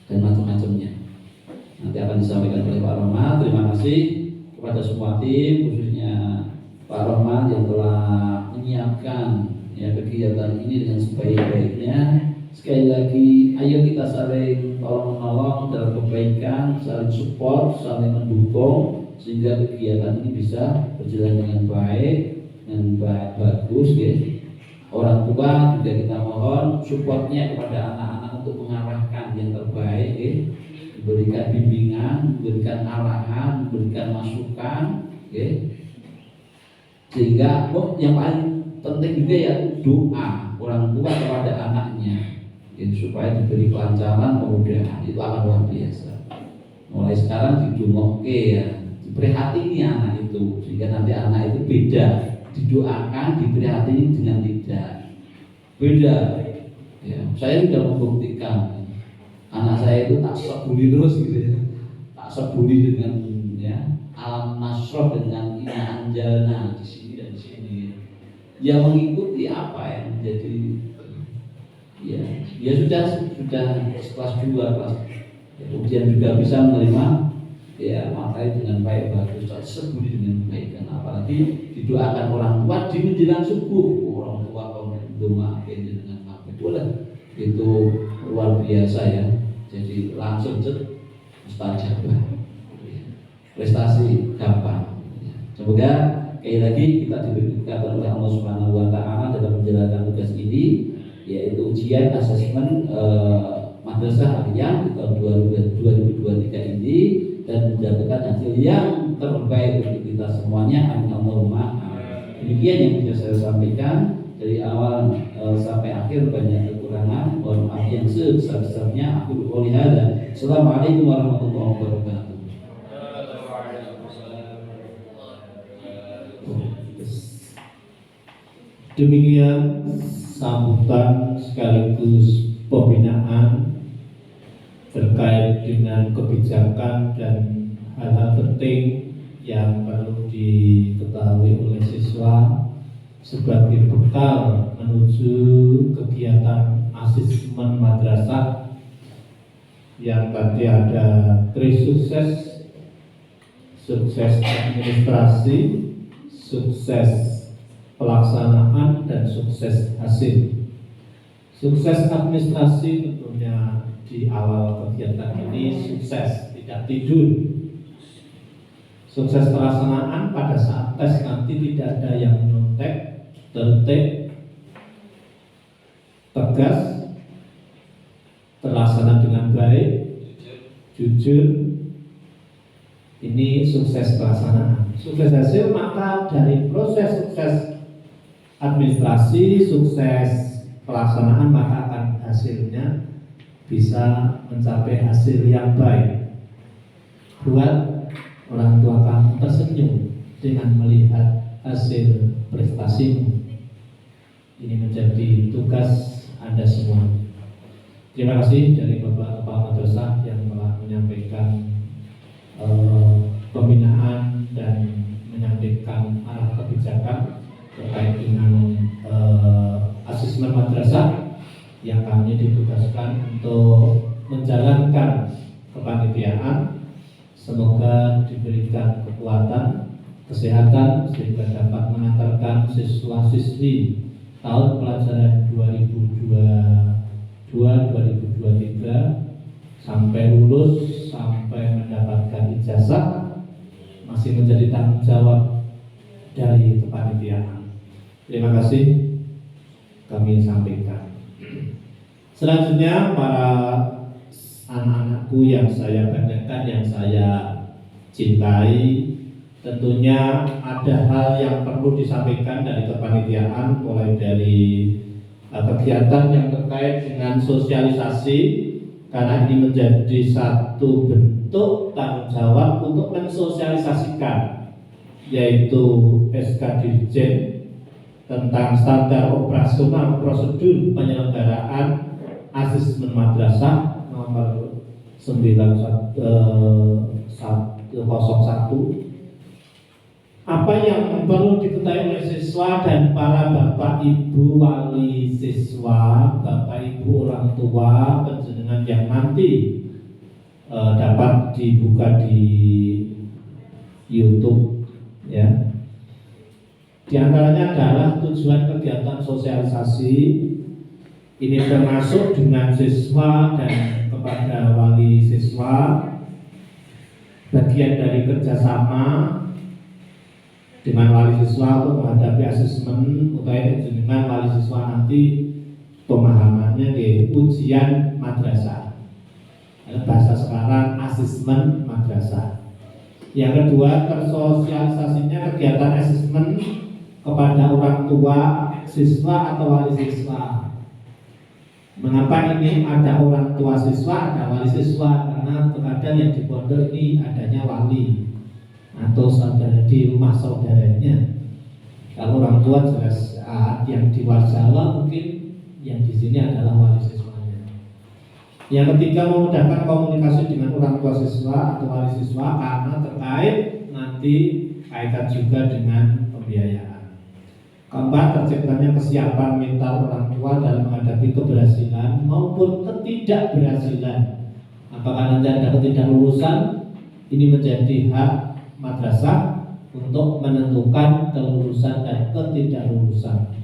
dan macam-macamnya. Nanti akan disampaikan oleh Pak Rohman. Terima kasih kepada semua tim, khususnya Pak Rohman yang telah menyiapkan kegiatan ini dengan sebaik-baiknya. Sekali lagi, ayo kita saling tolong-menolong dalam kebaikan, saling support, saling mendukung sehingga kegiatan ini bisa berjalan dengan bagus. Orang tua juga kita mohon supportnya kepada anak-anak untuk mengarahkan yang terbaik, memberikan bimbingan, memberikan arahan, memberikan masukan, sehingga yang paling penting juga ya doa orang tua kepada anaknya, supaya diberi kelancaran, kemudahan. Itu akan luar biasa. Mulai sekarang didungokke ya, diperhatini anak itu, sehingga nanti anak itu beda, didoakan, diperhatini dengan tidak beda. Ya, saya sudah membuktikan anak saya itu tak sebuli terus gitu ya, tak sebuli dengan alam nasroh dengan ina anjalna di sini dan di sini. Ya mengikuti apa yang menjadi ya sudah kelas 2 kelas, kemudian juga bisa menerima materi dengan baik, bagus, sebuli dengan baik. Dan apalagi didoakan orang tua di menjelang subuh, orang tua kalau doa dengan apa itu luar biasa ya. Jadi langsung mustajabah, prestasi gampang. Semoga sekali lagi kita diberkati oleh Allah Subhanahu wa taala dalam menjalankan tugas ini, yaitu ujian asesmen madrasah aliyah di tahun 2023 ini, dan mendapatkan hasil yang terbaik untuk kita semuanya. Amin Allahumma. Demikian yang bisa saya sampaikan dari awal sampai akhir. Banyak kekurangan, mohon maaf yang sebesar-besarnya. Aku qouli hadza. Assalamualaikum warahmatullahi wabarakatuh. Demikian sambutan sekaligus pembinaan terkait dengan kebijakan dan hal-hal penting yang perlu diketahui oleh siswa sebagai bekal menuju kegiatan asesmen madrasah yang tadi ada 3 sukses: sukses administrasi, sukses pelaksanaan, dan sukses hasil. Sukses administrasi tentunya di awal kegiatan ini sukses, tidak tidur. Sukses pelaksanaan pada saat tes nanti tidak ada yang nyontek, tertib, tegas, terlaksana dengan baik, jujur. Ini sukses pelaksanaan. Sukses hasil, maka dari proses sukses administrasi, sukses pelaksanaan, maka akan hasilnya bisa mencapai hasil yang baik. Buat orang tua kamu tersenyum dengan melihat hasil prestasimu. Ini menjadi tugas Anda semua. Terima kasih dari Bapak Kepala Madrasah yang telah menyampaikan pembinaan dan menyampaikan arah kebijakan terkait dengan asesmen madrasah yang kami ditugaskan untuk menjalankan kepanitiaan. Semoga diberikan kekuatan, kesehatan sehingga dapat mengantarkan siswa-siswi tahun pelajaran 2022-2023 sampai lulus, sampai mendapatkan ijazah, masih menjadi tanggung jawab dari kepanitiaan. Terima kasih kami sampaikan. Selanjutnya para anak-anakku yang saya banggakan, yang saya cintai, tentunya ada hal yang perlu disampaikan dari kepanitiaan, mulai dari kegiatan yang terkait dengan sosialisasi karena ini menjadi satu bentuk tanggung jawab untuk mensosialisasikan, yaitu SK Dirjen tentang standar operasional prosedur penyelenggaraan asesmen madrasah nomor 9101. Apa yang perlu diketahui oleh siswa dan para bapak ibu wali siswa, bapak ibu orang tua penjenengan yang nanti dapat dibuka di YouTube ya. Di antaranya adalah tujuan kegiatan sosialisasi ini termasuk dengan siswa dan kepada wali siswa, bagian dari kerjasama dengan wali siswa untuk menghadapi asesmen upaya dengan wali siswa nanti pemahamannya di ujian madrasah. Bahasa sekarang asesmen madrasah. Yang kedua, tersosialisasinya kegiatan asesmen kepada orang tua siswa atau wali siswa. Mengapa ini ada orang tua siswa, ada wali siswa? Karena terkadang yang di pondok ini adanya wali atau saudara di rumah saudaranya. Kalau orang tua jelas yang di luar Jawa, mungkin yang di sini adalah wali siswanya. Yang ketiga, memudahkan komunikasi dengan orang tua siswa atau wali siswa karena terkait nanti kaitan juga dengan pembiayaan. Keempat, terciptanya kesiapan mental orang tua dalam menghadapi keberhasilan maupun ketidakberhasilan. Apakah nanti ada ketidaklulusan? Ini menjadi hak madrasah untuk menentukan kelulusan dan ketidaklulusan.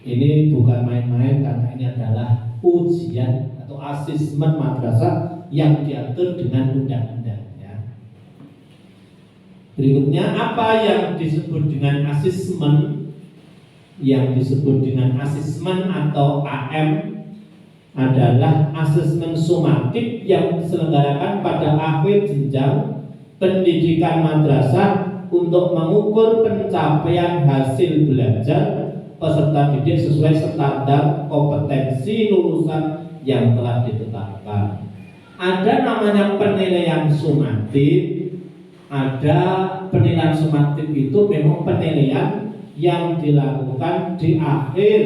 Ini bukan main-main karena ini adalah ujian atau asesmen madrasah yang diatur dengan undang-undang ya. Berikutnya, apa yang disebut dengan asesmen? Yang disebut dengan asesmen atau AM adalah asesmen sumatif yang diselenggarakan pada akhir jenjang pendidikan madrasah untuk mengukur pencapaian hasil belajar peserta didik sesuai standar kompetensi lulusan yang telah ditetapkan. Ada namanya penilaian sumatif. Ada penilaian sumatif itu memang penilaian yang dilakukan di akhir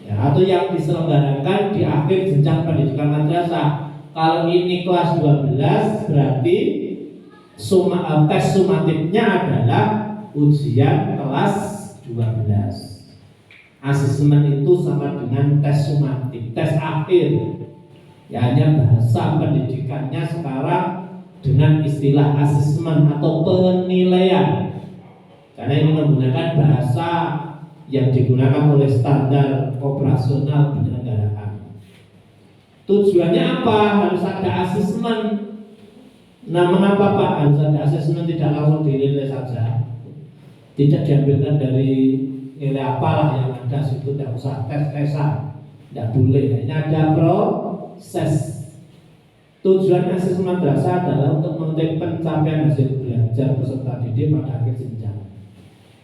ya, atau yang diselenggarakan di akhir jenjang pendidikan madrasah. Kalau ini kelas 12 berarti tes sumatifnya adalah ujian kelas 12. Asesmen itu sama dengan tes sumatif, tes akhir. Ya, hanya bahasa pendidikannya sekarang dengan istilah asesmen atau penilaian. Karena ini menggunakan bahasa yang digunakan oleh standar operasional penyelenggaraan. Tujuannya apa? Harus ada asesmen. Nah, mengapa Pak harus ada asesmen, tidak langsung dinilai saja? Tidak diambilkan dari nilai apalah yang ada situ, tidak usah tes-tesan, tidak boleh. Ini ada proses. Tujuan asesmen madrasah adalah untuk mengetahui pencapaian hasil belajar peserta didik pada akhir jenjang.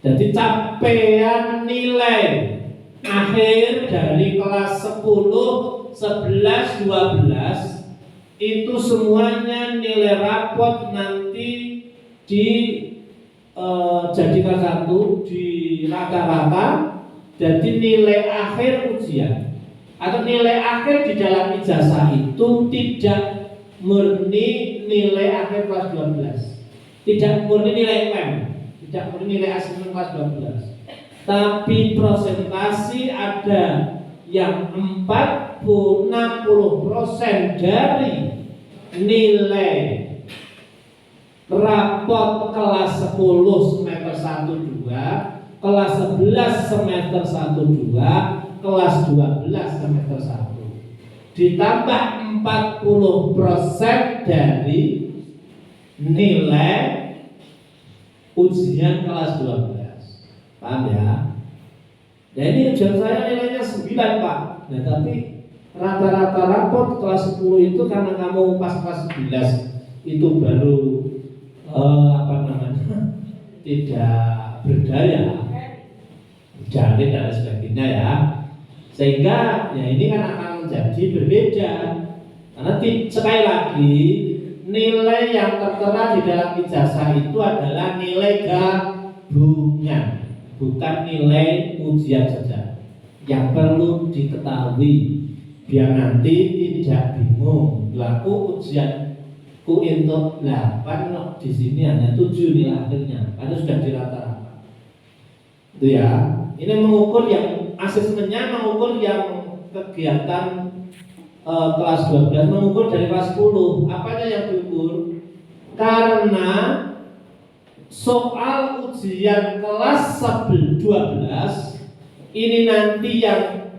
Jadi capaian nilai akhir dari kelas 10, 11, 12 itu semuanya nilai rapot nanti dijadikan satu di rata-rata. Jadi nilai akhir ujian atau nilai akhir di dalam ijazah itu tidak murni nilai akhir kelas 12, tidak murni nilai UM, tidak murni nilai asesmen kelas 12, tapi prosentasi ada yang 60% dari nilai rapot kelas 10 semester 1-2, kelas 11 semester 1-2, kelas 12 semester 1, ditambah 40% dari nilai ujian kelas 12. Paham ya? Ya, ini ujian saya nilainya 9 Pak. Nah, tapi rata-rata raport kelas 10 itu karena kamu pas kelas 11 itu baru tidak berdaya, jalin dan sebagainya ya, sehingga ya ini kan akan menjadi berbeda. Karena sekali lagi nilai yang tertera di dalam ijazah itu adalah nilai gabungan, bukan nilai ujian saja. Yang perlu diketahui biar nanti tidak bingung. Laku ujian ku untuk 8 di sini hanya 7 nilai akhirnya, karena sudah di rata-rata. Itu ya. Ini mengukur yang asesmennya, mengukur yang kegiatan kelas 12, mengukur dari kelas 10. Apanya yang diukur? Karena soal ujian kelas 12 ini nanti yang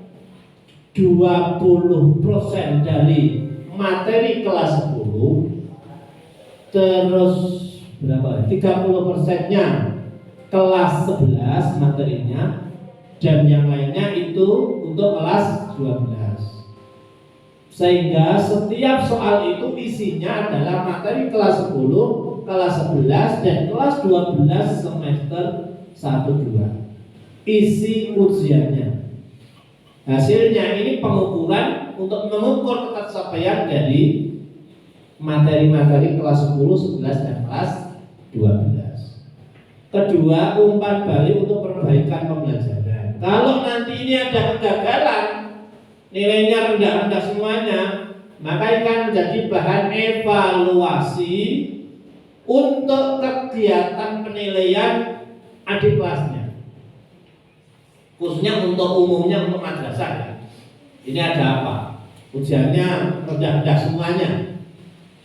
20% dari materi kelas 10, terus berapa? 30%-nya kelas 11 materinya, dan yang lainnya itu untuk kelas 12. Sehingga setiap soal itu isinya adalah materi kelas 10, kelas 11, dan kelas 12 semester 1-2. Isi ujiannya. Hasilnya ini pengukuran untuk mengukur ketercapaian dari materi-materi kelas 10, 11, dan kelas 12. Kedua, umpan balik untuk perbaikan pembelajaran. Kalau nanti ini ada kegagalan, nilainya rendah-rendah semuanya, maka akan menjadi bahan evaluasi untuk kegiatan penilaian adik kelasnya. Khususnya untuk umumnya, untuk madrasah ya. Ini ada apa? Ujiannya rendah-rendah semuanya.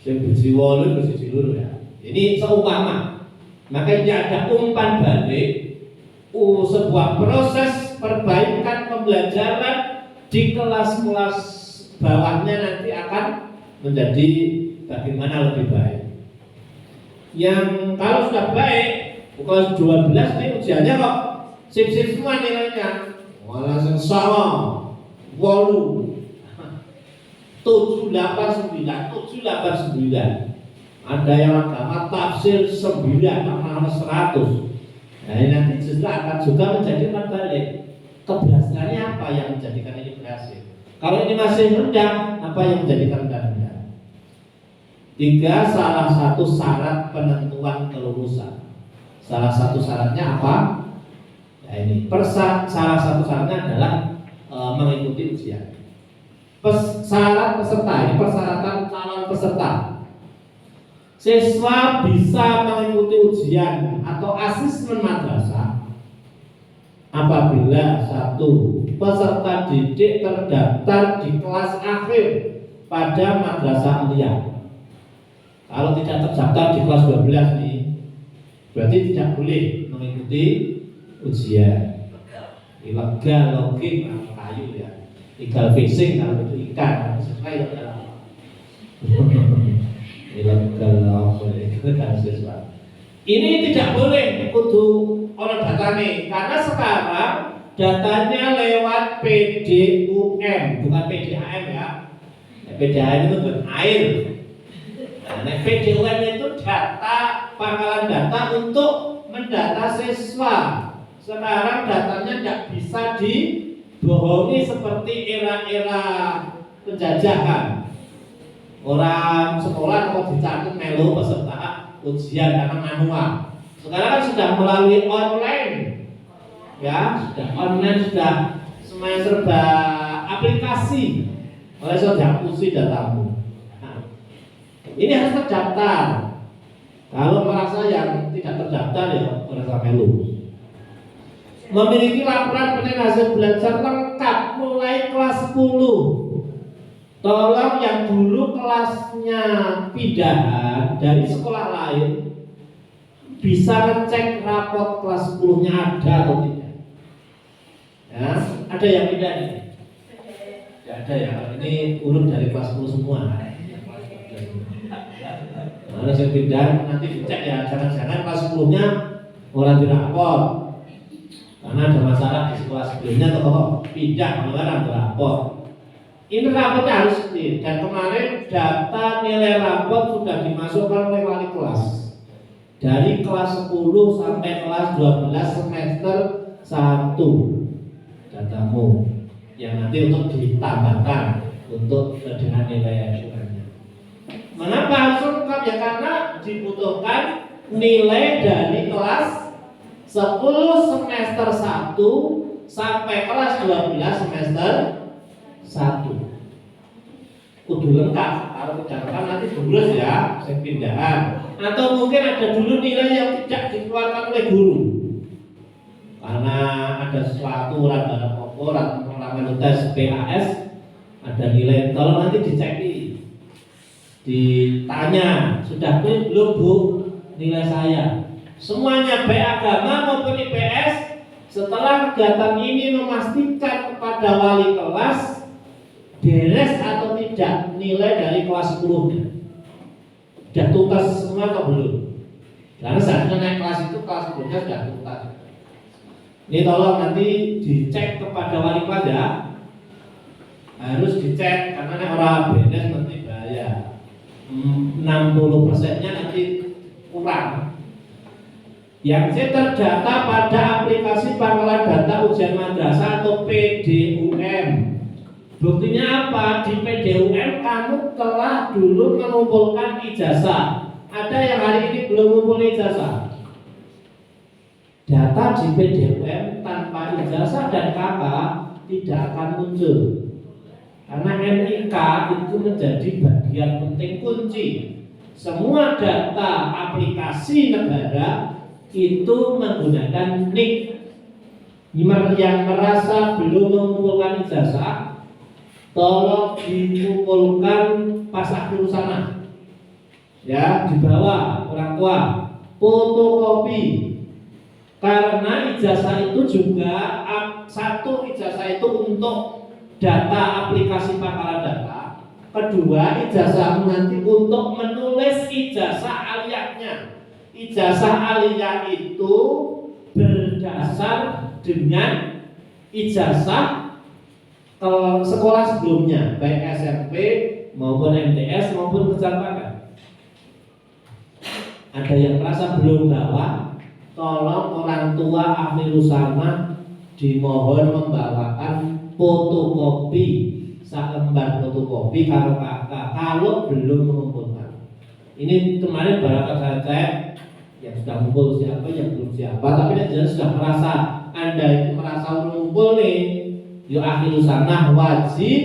Berjiwa lu ya. Ini seumpama. Maka ini ada umpan balik, sebuah proses perbaikan pembelajaran di kelas-kelas bawahnya nanti akan menjadi bagaimana lebih baik. Yang kalau sudah baik, kelas 12 ini ujiannya kok sip-sip semua nilainya. Langsung sama 8 789 789. Ada yang agama tafsir 9 sama 100. Nah ini nanti justru akan juga menjadi balik. Keberhasilannya apa yang menjadikan ini berhasil? Kalau ini masih rendah, apa yang menjadikan rendah? 3, salah satu syarat penentuan kelulusan. Salah satu syaratnya apa? Ya ini, salah satu syaratnya adalah mengikuti ujian. Syarat peserta, ini persyaratan calon peserta. Siswa bisa mengikuti ujian atau asesmen madrasah apabila 1. Peserta didik terdaftar di kelas akhir pada madrasah aliyah. Kalau tidak terdaftar di kelas 12 nih, berarti tidak boleh mengikuti ujian. Ilegal login kayu ya. Ilegal fishing kalau itu ikan, sesuai dengan ilegal siswa. Ini tidak boleh kudu oleh datanya, karena sekarang datanya lewat PDUM, bukan PDAM ya. PDAM itu berair. Nah, PDUM itu data, pangkalan data untuk mendata siswa. Sekarang datanya tidak bisa dibohongi seperti era-era penjajahan. Orang sekolah kalau dicatat melu peserta ujian karena manual. Sekarang kan sudah melalui online, ya sudah online, sudah semuanya serba aplikasi. Oleh sudah dihapusi datamu. Nah, ini harus terdaftar. Kalau merasa yang tidak terdaftar ya merasa melu. Memiliki laporan penilaian hasil belajar lengkap mulai kelas 10. Tolong yang dulu kelasnya pindahan dari sekolah lain bisa ngecek rapot kelas 10-nya ada atau tidak. Ya, ada yang pindah nih? Tidak ada ya. Ini urut dari kelas 10 semua. Nah, yang pindah nanti dicek ya. Jangan-jangan kelas 10-nya orang dirapot. Karena ada masalah di sekolah sebelumnya atau pindah orang dirapot. Ini rapotnya harus clear, dan kemarin data nilai rapot sudah dimasukkan oleh wali kelas dari kelas 10 sampai kelas 12 semester 1 datamu yang nanti untuk ditambahkan untuk dengan nilai SUM. Mengapa harus lengkap? Ya karena dibutuhkan nilai dari kelas 10 semester 1 sampai kelas 12 semester 1. Kudu lengkap. Kalau tidak lengkap nanti bolos ya, saya pindahan. Atau mungkin ada dulu nilai yang tidak dikeluarkan oleh guru. Karena ada sesuatu rada kopor atau pengulangan tes PAS, ada nilai, tolong nanti dicek, ditanya, sudah belum Bu nilai saya? Semuanya baik agama maupun IPS setelah kegiatan ini memastikan kepada wali kelas beres atau tidak nilai dari kelas 10-nya. Sudah tuntas semua atau belum? Karena seharusnya naik kelas itu kelas 10-nya sudah tuntas. Ini tolong nanti dicek kepada wali kelas ya. Harus dicek karena orang beres nanti bahaya. 60%-nya nanti kurang. Yang terdata pada aplikasi pangkalan data ujian madrasah atau PDUM. Buktinya apa? Di PDUM kamu telah dulu mengumpulkan ijazah. Ada yang hari ini belum mengumpul ijazah. Data di PDUM tanpa ijazah dan KK tidak akan muncul. Karena NIK itu menjadi bagian penting kunci. Semua data aplikasi negara itu menggunakan NIK. Yang merasa belum mengumpulkan ijazah, tolong dikumpulkan pas akhir sana. Ya, dibawa orang tua, fotokopi. Karena ijazah itu juga satu ijazah itu untuk data aplikasi pangkalan data. Kedua, ijazah nanti untuk menulis ijazah aliyahnya. Ijazah aliyah itu berdasar dengan ijazah sekolah sebelumnya, baik SMP maupun MTS maupun kejaksaan. Ada yang merasa belum bawa, tolong orang tua ahli usaha dimohon membawakan fotokopi, selembar fotokopi kalau kakak, kalau belum mengumpulkan. Ini kemarin baru saya cek, yang sudah mengumpul siapa, yang belum siapa, tapi yang jelas sudah merasa, Anda itu merasa mengumpul nih, yuk ahli usaha wajib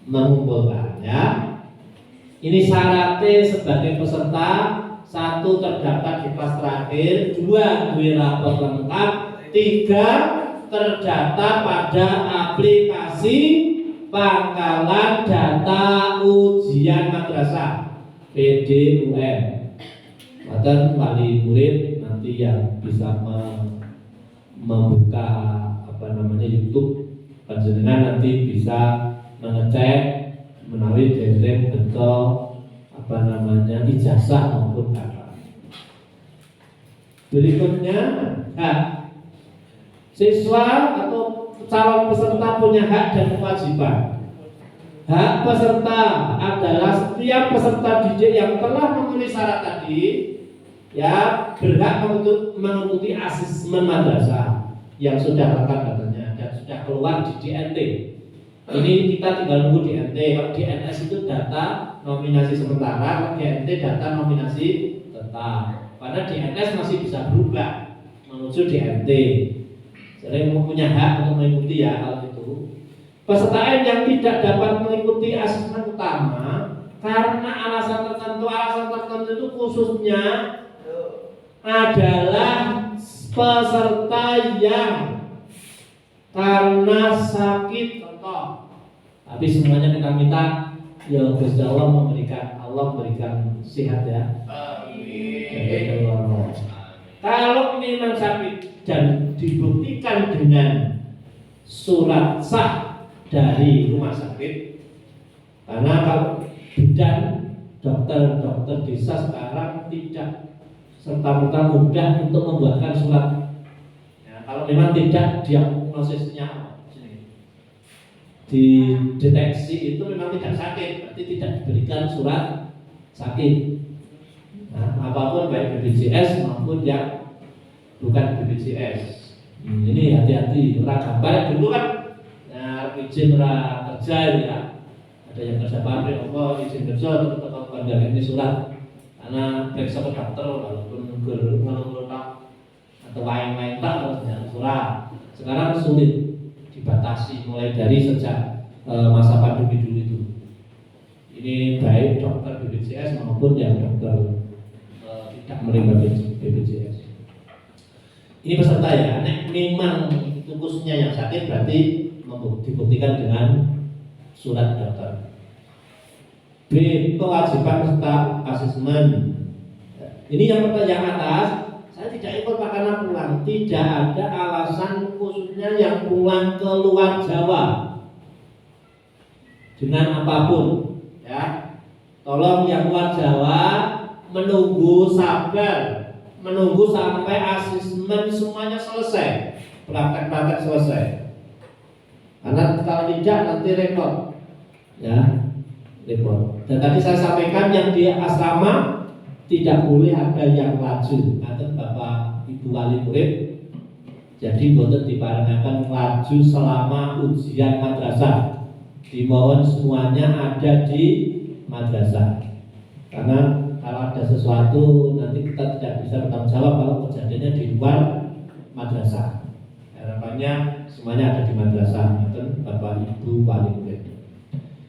mengumpulkan ya. Ini syaratnya sebagai peserta: 1 terdaftar di kelas terakhir, 2 duwe rapor lengkap, 3 terdata pada aplikasi pangkalan data ujian madrasah PDUM. Dan wali murid nanti yang bisa membuka YouTube panjenengan nanti bisa mengecek menawi dereng bentuk ijazah maupun kakak. Berikutnya, siswa atau calon peserta punya hak dan kewajiban. Hak peserta adalah setiap peserta didik yang telah memenuhi syarat tadi, ya, berhak mengikuti asesmen madrasah yang sudah lengkap datanya dan sudah keluar di DNT. Ini kita tinggal nunggu DNT. Kalau DNS itu data nominasi sementara, DNT data nominasi tetap. Karena DNS masih bisa berubah menuju DNT. Jadi mempunyai hak untuk mengikuti ya hal itu. Peserta yang tidak dapat mengikuti asesmen utama karena alasan tertentu itu khususnya adalah peserta yang karena sakit contoh. Tapi semuanya kita minta ya Gusti Allah memberikan sehat ya. Amin. Kalau memang sakit dan dibuktikan dengan surat sah dari rumah sakit, karena kalau bidan dokter desa sekarang tidak serta-merta mudah untuk membuatkan surat. Ya, kalau memang tidak diagnosisnya dideteksi itu memang tidak sakit, berarti tidak diberikan surat sakit. Nah, apapun baik BPJS maupun yang bukan BPJS. Ini hati-hati, ora gambar dulu kan. Nah, izin ora kerja ya. Ada yang kerja pabrik, izin kerja terus menjalani surat karena periksa ke dokter walaupun ngeluh atau lain-lain tak harus menjalani surat. Sekarang sulit dibatasi mulai dari sejak masa pandemi dulu itu. Ini baik dokter BPJS maupun yang dokter tidak menerima BPJS. Ini peserta ya, nek memang tukusnya yang sakit berarti dibuktikan dengan surat dokter. B. Kewajiban peserta asesmen. Ini yang atas, saya tidak ikut karena pulang. Tidak ada alasan khususnya yang pulang ke luar Jawa dengan apapun. Ya, tolong yang luar Jawa menunggu sabar, menunggu sampai asesmen semuanya selesai, praktek-praktek selesai. Karena kalau tidak nanti repot, ya repot. Dan tadi saya sampaikan yang di asrama tidak boleh ada yang laju. Atau Bapak Ibu wali murid, jadi boten diparengaken laju selama ujian madrasah. Dimohon semuanya ada di madrasah. Karena kalau ada sesuatu nanti kita tidak bisa bertanggung jawab kalau kejadiannya di luar madrasah. Harapannya semuanya ada di madrasah. Itu Bapak Ibu wali murid.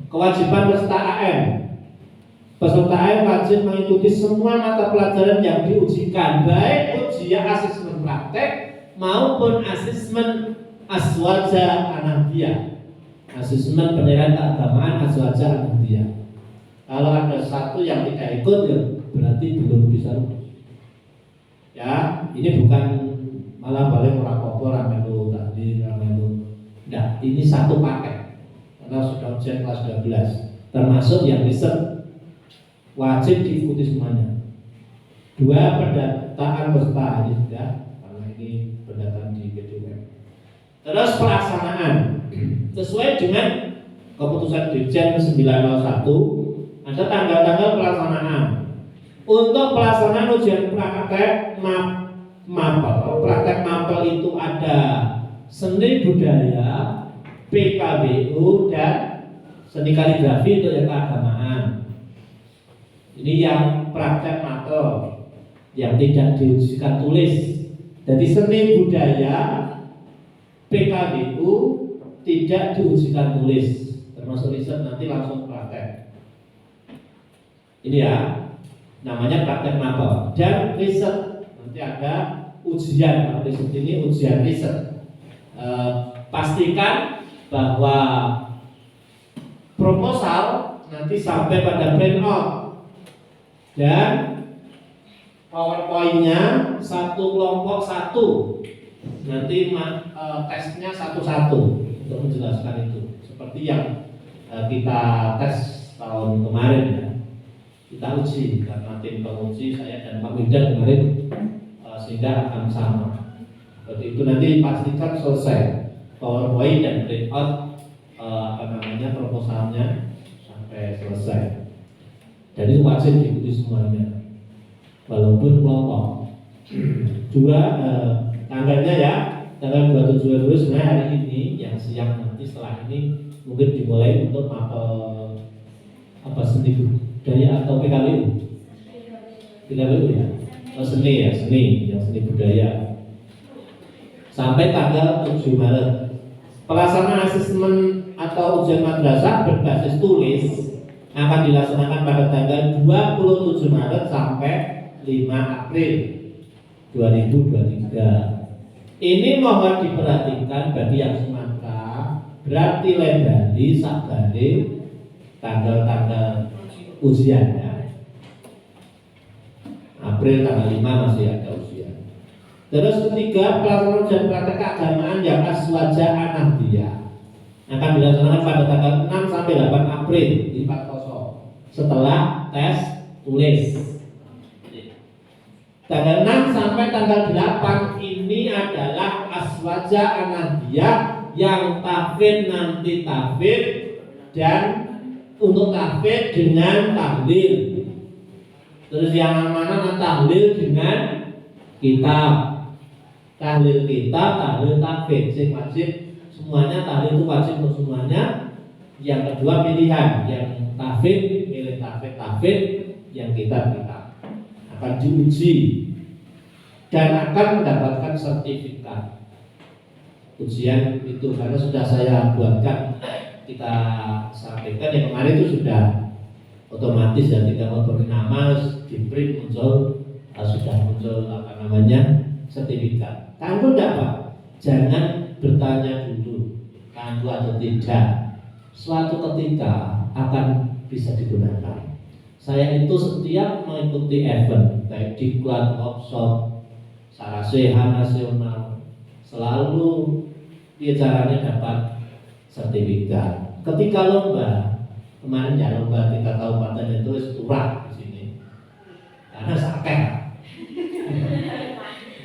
Kewajiban peserta AM. Peserta AM wajib mengikuti semua mata pelajaran yang diujikan, baik ujian asesmen praktek maupun asesmen aswaja anadiyah. Asesmen penilaian keagamaan aswaja anadiyah. Kalau ada satu yang tidak ikut ya berarti belum bisa lulus. Ya, ini bukan malah balik rakopor ramelu tadi ramelu. Nah, ini satu paket. Karena sudah ujian kelas 12, termasuk yang riset wajib diikuti semuanya. 2. Pendataan peserta ini sudah, karena ini pendataan di BDUM. Terus pelaksanaan sesuai dengan keputusan Dirjen 901 ada tanggal-tanggal pelaksanaan. Untuk pelaksanaan ujian praktek mapel, praktek mapel itu ada seni budaya, PKBU dan seni kaligrafi untuk yang keagamaan. Ini yang praktek mapel yang tidak diujikan tulis. Jadi seni budaya, PKBU tidak diujikan tulis, termasuk riset nanti langsung praktek. Ini ya, namanya praktek mapel dan riset. Nanti ada ujian, kalau riset ini ujian riset. Pastikan bahwa proposal nanti sampai pada print out dan PowerPoint-nya satu kelompok satu. Nanti tesnya satu-satu untuk menjelaskan itu. Seperti yang kita tes tahun kemarin ya. Kita uji karena tim penguji saya dan Pak Midan kemarin sehingga akan sama. Seperti itu nanti pastikan selesai PowerPoint dan print out proposalnya sampai selesai. Jadi wajib diikuti semuanya walaupun kelompok. 2. Tanggalnya ya, tanggal 27 Agustus sebenarnya hari ini yang siang nanti setelah ini mungkin dimulai untuk apa seni budaya atau PKBU? PKBU ya? Oh, seni ya, seni yang seni budaya sampai tanggal 7 Maret. Pelaksanaan asesmen atau ujian madrasah berbasis tulis akan dilaksanakan pada tanggal 27 Maret sampai 5 April 2023. Ini mohon diperhatikan bagi yang Sumatera, berarti Bali, Sabari, tanggal-tanggal ujiannya. April tanggal 5 masih ada ujian. Terus ketiga, pelaksanaan ujian praktek keagamaan yang aswaja anadiyah akan dilaksanakan pada tanggal 6 sampai 8 April di 40 setelah tes tulis. Tanggal 6 sampai tanggal 8 ini adalah aswaja anadiyah yang tahfidz nanti tahfidz dan untuk tahfidz dengan tahlil. Terus yang mana tahlil dengan kitab. Tahlil kitab, tahlil tahfidz. Sing wajib semuanya tahlil itu wajib untuk semuanya. Yang kedua pilihan, yang tahfidz milih tahfidz yang kita akan diuji dan akan mendapatkan sertifikat ujian itu, karena sudah saya buatkan, kita sampaikan yang kemarin itu sudah otomatis dan tidak mau beri nama, di print muncul, sudah muncul sertifikat. Tangguh tidak Pak? Jangan bertanya dulu tangguh atau tidak, suatu ketika akan bisa digunakan. Saya itu setiap mengikuti event baik diklat, workshop, sarasehan nasional, selalu caranya dapat sertifikat. Ketika lomba, kemarin ya lomba tingkat kabupaten itu turah di sini, karena sakit.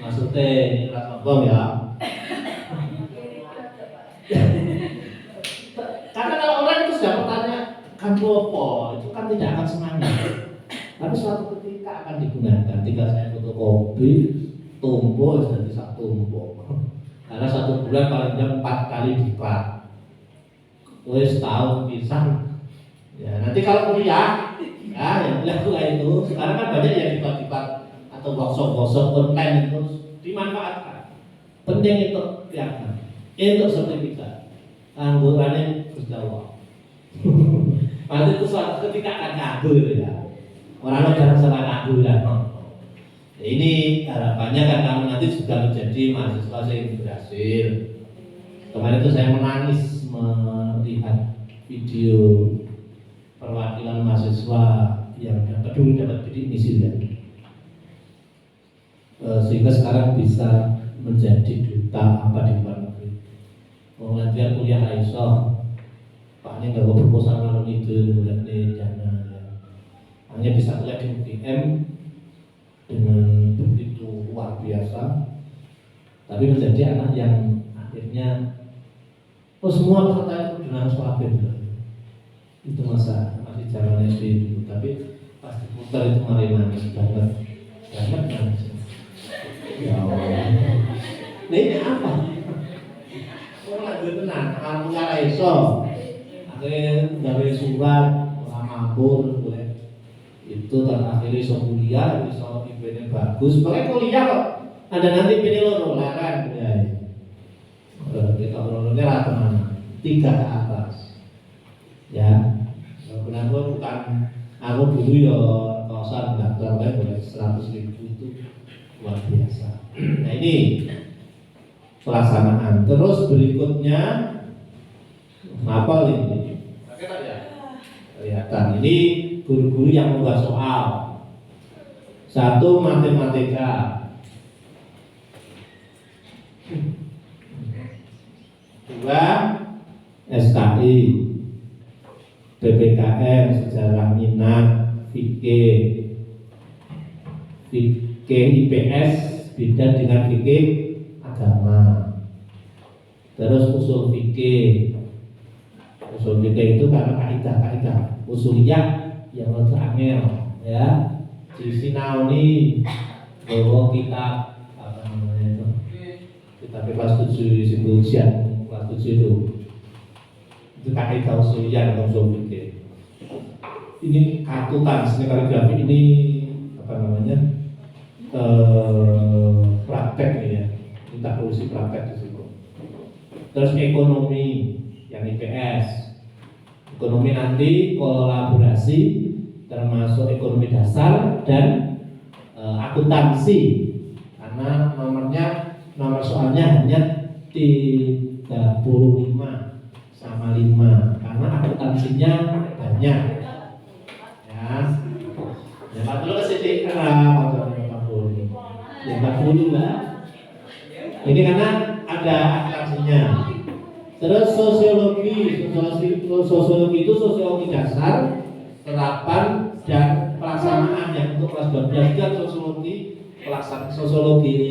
Maksudnya ini sombong ya. Karena kalau orang itu sudah bertanya kamu apa, itu kan tidak akan semangat. Tapi suatu ketika akan digunakan. Tinggal saya fotokopi, tumpuk, jadi satu tumpuk. Karena satu bulan paling tidak 4 kali diklat. Wes tahun pisang. Ya, nanti kalau kuliah, ya yang kuliah itu sekarang kan banyak yang diklat atau workshop online itu dimanfaatkan. Penting itu kelihatan. Untuk sertifikat. Anggurannya berjawab. Nanti itu suatu ketika akan nganggur ya. Orang jarang salah nganggur kan. Ini harapannya kan kamu nanti juga menjadi mahasiswa yang berhasil. Kemarin itu saya menangis melihat video perwakilan mahasiswa yang dapat bidik misi ya. Sehingga sekarang bisa menjadi duta apa di luar negeri. Mengajar kuliah Aisyah, Pak ini nggak proposal kalau itu mulai dana ya. Hanya bisa kuliah di UGM dengan begitu luar biasa, tapi menjadi anak yang akhirnya semua peserta itu dengan swabin itu masih zaman SD dulu, tapi pas diputar itu malah nangis banget nangis. Ya Allah, nah ini apa? Orang lagi tenang, kamu nggak iso, akhirnya dari surat mampu boleh itu terakhir iso kuliah, iso IPN bagus, makanya kuliah kok. Ada nanti pilih lo larang ya. Kita berolahraga rata mana? 3 ke atas. Ya, kenapa bukan aku dulu ya kawasan daftar boleh 100.000 itu luar biasa. Nah ini pelaksanaan. Terus berikutnya apa ini? Kelihatan ini guru-guru yang membuat soal. 1 matematika. 2 SKI, PPKN, sejarah minat, fikih IPS beda dengan fikih agama. Terus usul fikih itu karena kaidah usuliyah yang lebih angel ya. Di sinauni bahwa kitab apa namanya itu kitab kelas 7 disebut kelas 7 itu kaidah usuliyah atau usul fikih. Ini katutan seni kaligrafi ini apa namanya praktek ya, kita urusi praktek di situ. Terus ekonomi yang IPS, ekonomi nanti kolaborasi termasuk ekonomi dasar dan akuntansi, karena nomor soalnya hanya 35 sama 5 karena akuntansinya banyak ya. Ya 40 ke sini kenapa 40? Ya 40 lah. Ini karena ada akuntansinya. Terus sosiologi itu sosiologi dasar, terapan dan pelaksanaan yang untuk kelas 12 dan sosiologi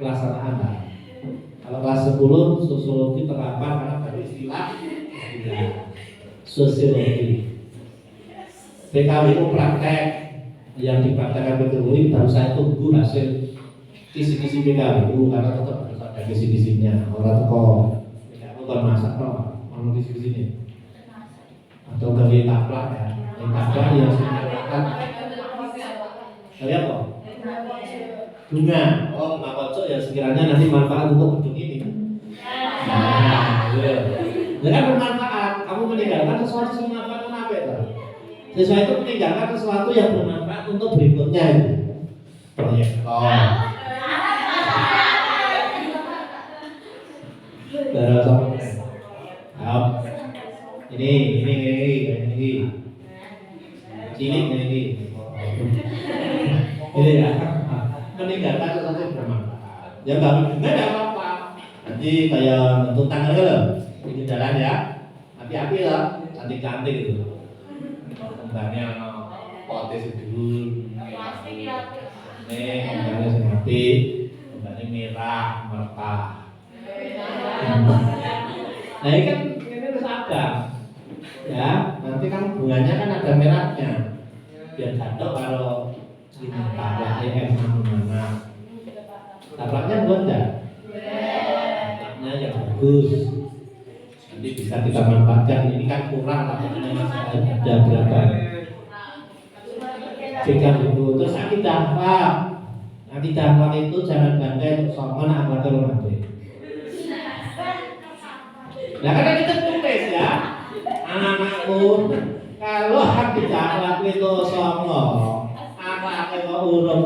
pelaksanaan. Kalau kelas 10 sosiologi terapan karena baru istilah sosiologi. PKWU praktek yang dipraktekkan betul baru saya tunggu hasil kisi-kisi PKWU karena tetap harus ada kisi-kisinya. Orang kok bukan masak kok, mau kisi-kisi atau gawe taplak ya. Taplak yang saya Gawe apa? Bunga. Oh, bunga pojok ya sekiranya nanti manfaat untuk gedung ini. Nah, ya kan bermanfaat. Kamu meninggalkan sesuatu yang bermanfaat, kenapa itu? Sesuatu meninggalkan sesuatu yang bermanfaat untuk berikutnya itu. Proyektor. Terus ini. Cilik ini. Ini ya. Meninggalkan sesuatu yang bermanfaat. Ya enggak ada apa-apa. Nanti kayak bentuk tanggal loh. Ini jalan ya. Api-api lah, cantik-cantik gitu. Kembangnya potes dulu. Nih, kembangnya seperti kembangnya merah, merah. Nah ini kan ini harus ada, ya. Nanti kan bunganya kan ada merahnya. Biar jatuh kalau ini taplaknya mana. Taplaknya buat enggak? Taplaknya yang bagus. Nanti bisa kita manfaatkan. Ini kan kurang, taplaknya masih ada berapa? Jika itu terus nanti dampak. Nanti dampak itu jangan bandai untuk sombong apa nanti. Nah karena kita tulis ya, anak-anakku kalau hati dampak itu sombong, apa itu urung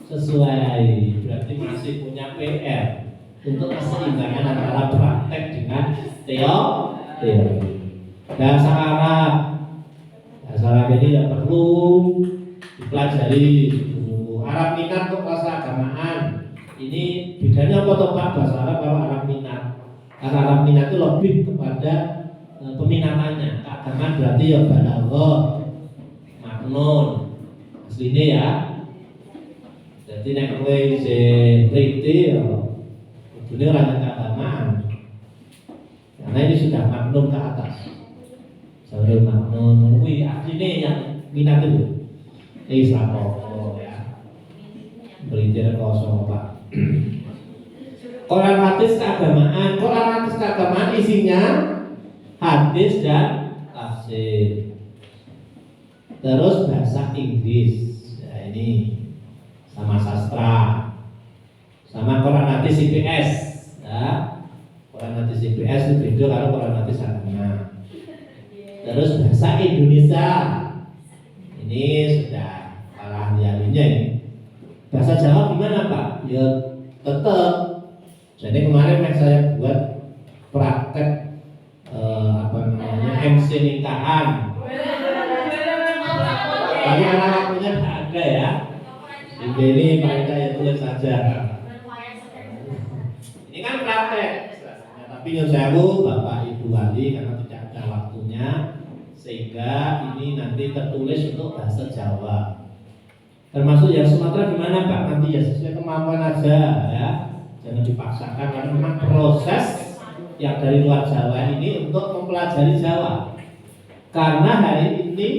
sesuai, berarti masih punya PR untuk keseimbangan antara praktek dengan teori. Bahasa Arab ini tidak perlu dipelajari. Arab minat untuk kelas keagamaan. Ini bedanya apa toh Pak bahasa Arab kalau Arab minat? Karena Arab minat itu lebih kepada peminatannya. Keagamaan berarti ya balaghah, maknun. Asline ya. Jadi nek kowe isih priti ya kudune ora keagamaan. Karena ini sudah maknun ke atas. Sampai maknun kuwi asline yang minat itu. Islam ya. Berintir kosong Pak. Quran hadis keagamaan. Quran hadis keagamaan isinya hadis dan tafsir. Terus bahasa Inggris. Ya ini sama sastra. Sama Quran hadis IPS. Ya. Quran hadis IPS itu beda kalau Quran hadis agama. Terus bahasa Indonesia. Ini sudah kalah ahli-ahlinya ini. Bahasa Jawa gimana Pak? Ya tetap. Jadi kemarin saya buat praktek MC nikahan. Tapi karena waktunya tidak ada ya. Ini mereka yang tulis saja. Ini kan praktek. Tapi yang saya Bapak Ibu Wali karena tidak ada waktunya. Sehingga ini nanti tertulis untuk bahasa Jawa. Termasuk yang Sumatera gimana Pak? Nanti ya sesuai kemampuan aja ya. Jangan dipaksakan karena memang proses yang dari luar Jawa ini untuk mempelajari Jawa. Karena hari ini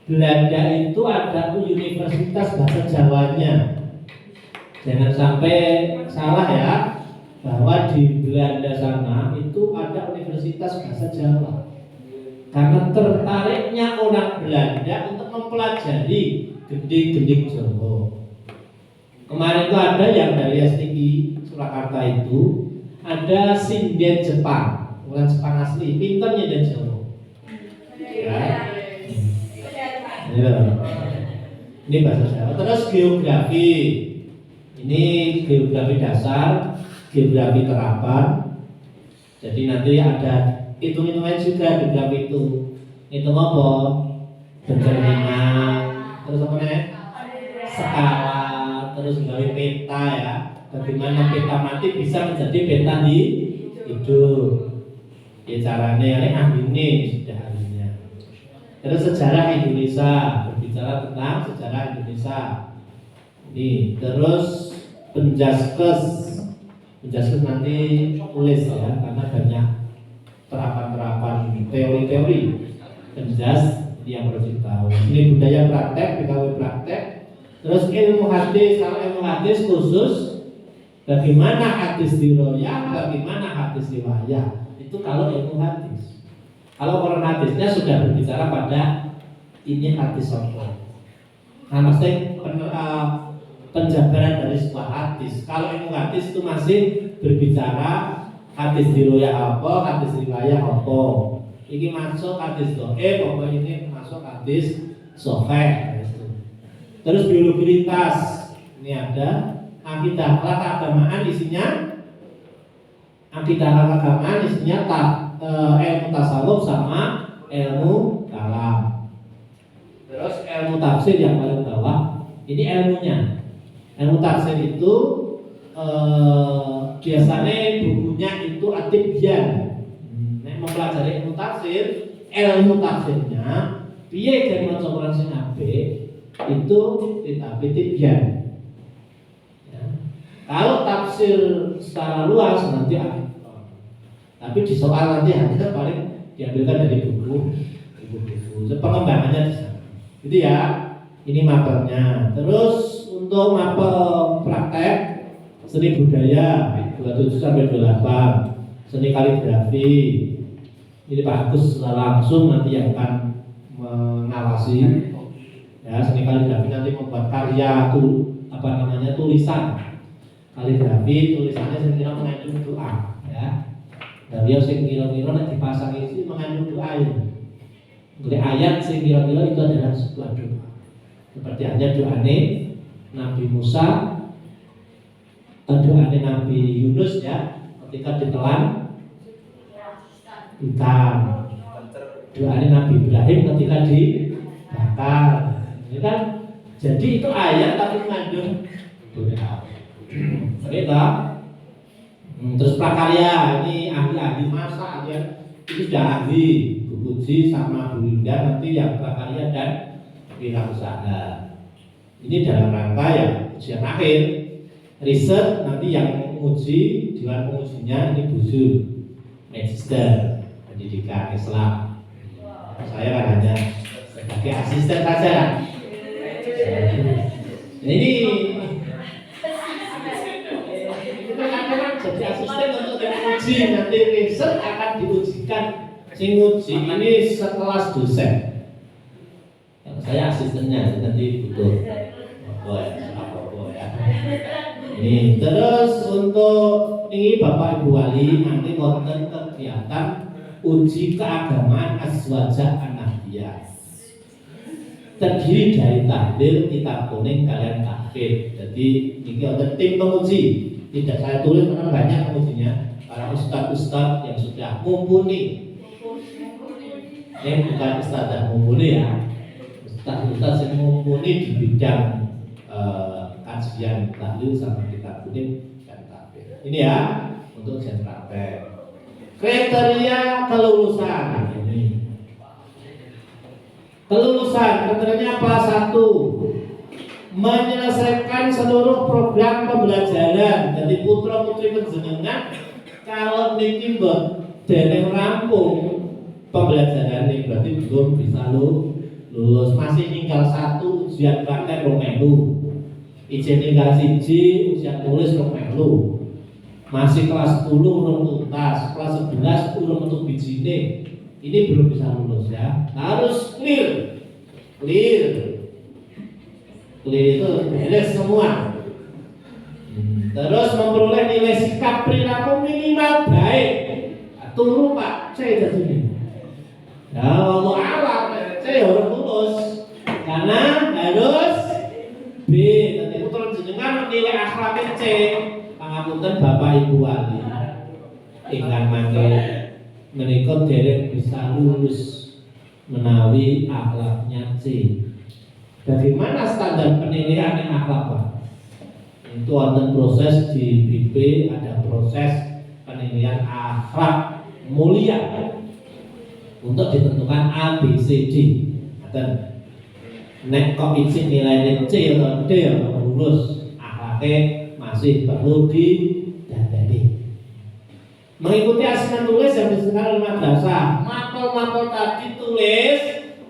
Belanda itu ada universitas bahasa Jawanya. Jangan sampai salah ya, bahwa di Belanda sana itu ada universitas bahasa Jawa. Karena tertariknya orang Belanda untuk mempelajari gending-gending Jawa. Kemarin itu ada yang dari STI Surakarta itu ada sinden Jepang, bukan Jepang asli, pinternya dan Jawa. Ya. Ya. Ini bahasa Jawa. Terus geografi. Ini geografi dasar, geografi terapan. Jadi nanti ada hitung-hitungan juga geografi itu. Hitung apa? Berjaringan. Terus apa nih? Skala. Terus gawe peta ya. Bagaimana peta mati bisa menjadi peta di hidup. Ya caranya ini ahlinya sudah ahlinya. Terus sejarah Indonesia, berbicara tentang sejarah Indonesia. Ini terus penjaskes nanti tulis ya, karena banyak terapan-terapan teori-teori penjas yang perlu ditahu. Ini budaya praktek, PKW praktek. Terus ilmu hadis, kalau ilmu hadis khusus bagaimana hadis riwayah, bagaimana hadis riwayah. Itu kalau ilmu hadis. Kalau Quran hadisnya sudah berbicara pada ini hadis apa. Nah, maksudnya penjabaran dari sebuah hadis. Kalau ilmu hadis itu masih berbicara hadis riwayat apa, hadis riwayat apa. Ini masuk hadis doe, pokoknya ini masuk hadis sahih. Terus biologi lintas. Ini ada akidah keagamaan isinya ilmu tasawuf sama ilmu kalam. Terus ilmu tafsir yang paling bawah ini ilmunya. Ilmu tafsir itu biasanya bukunya itu At-Tibyan. Mempelajari ilmu tafsirnya piye dari maca Quran sing apik itu kitab Tibyan. Ya. Kalau tafsir secara luas nanti tapi di soal nanti hanya paling diambilkan dari buku. Pengembangannya di sana. Itu ya. Ini mapelnya. Terus untuk mapel praktek seni budaya 27 sampai 28, seni kaligrafi. Ini Pak Agus langsung nanti yang akan mengawasi. Ya, seni kaligrafi nanti membuat karya tulisan. Kaligrafi tulisannya sendiri mengandung doa, ya. Dan dia sing kira-kira nek dipasang itu mengandung doa ya. Oleh ayat sing kira-kira itu adalah sebuah doa. Seperti hanya doane Nabi Musa, doane Nabi Yunus ya, ketika ditelan ikan. Doane Nabi Ibrahim ketika dibakar. Ini kan jadi itu ayat tapi mengandung doa. Kita terus prakarya ini ahli-ahli masak ya, itu sudah ahli Bu Puji sama Bu Linda nanti yang prakarya dan wirausaha. Ini dalam rangka ya ujian akhir riset nanti yang menguji dewan pengujinya ini BUZU Magister Pendidikan Islam. Saya kan hanya sebagai asisten saja kan. Ini jadi asisten untuk diuji nanti riset akan diujikan sing uji ini sekelas dosen. Saya asistennya nanti butuh apa ya. Ini terus untuk ini Bapak Ibu Wali nanti konten kegiatan uji keagamaan azwajah anabiyah. Terdiri dari tahlil, kitab kuning, kalian tahfidz. Jadi ini ada tim penguji. Tidak saya tulis karena banyak pengujinya. Para ustadz yang sudah mumpuni. Ini bukan ustadz mumpuni ya. Ustadz yang mumpuni di bidang kajian tahlil sama kitab kuning dan tahfidz. Ini ya untuk ujian praktek. Kriteria kelulusan ini. Kelulusan kriterianya apa? 1. Menyelesaikan seluruh program pembelajaran. Jadi putra putri panjenengan kalau niki dereng rampung pembelajaran ini berarti belum bisa lulus. Masih tinggal 1 ujian praktek 2 minggu. Izin tinggal 1 ujian tulis 2 minggu. Masih kelas 10 urung tuntas, kelas 11 urung untuk bijine. Ini belum bisa lulus ya. Harus clear itu beres semua. Terus memperoleh nilai sikap perilaku minimal baik. Turu Pak, saya jadi. Ya Allah alam, saya harus lulus karena harus B. Nanti putra jenengan nilai akhlaknya C. Pangapunten Bapak Ibu Wali. Ingkang mangke menika dereng bisa lulus menawi akhlaknya C. Bagaimana standar penilaian akhlak Pak? Itu ada proses di BP, ada proses penilaian akhlak mulia untuk ditentukan A, B, C, D. Dan nek kok izin nilainya C atau D atau lulus akhlaknya masih perlu didandani. Mengikuti asinan tulis yang disediakan oleh madrasah. Mapel tadi tulis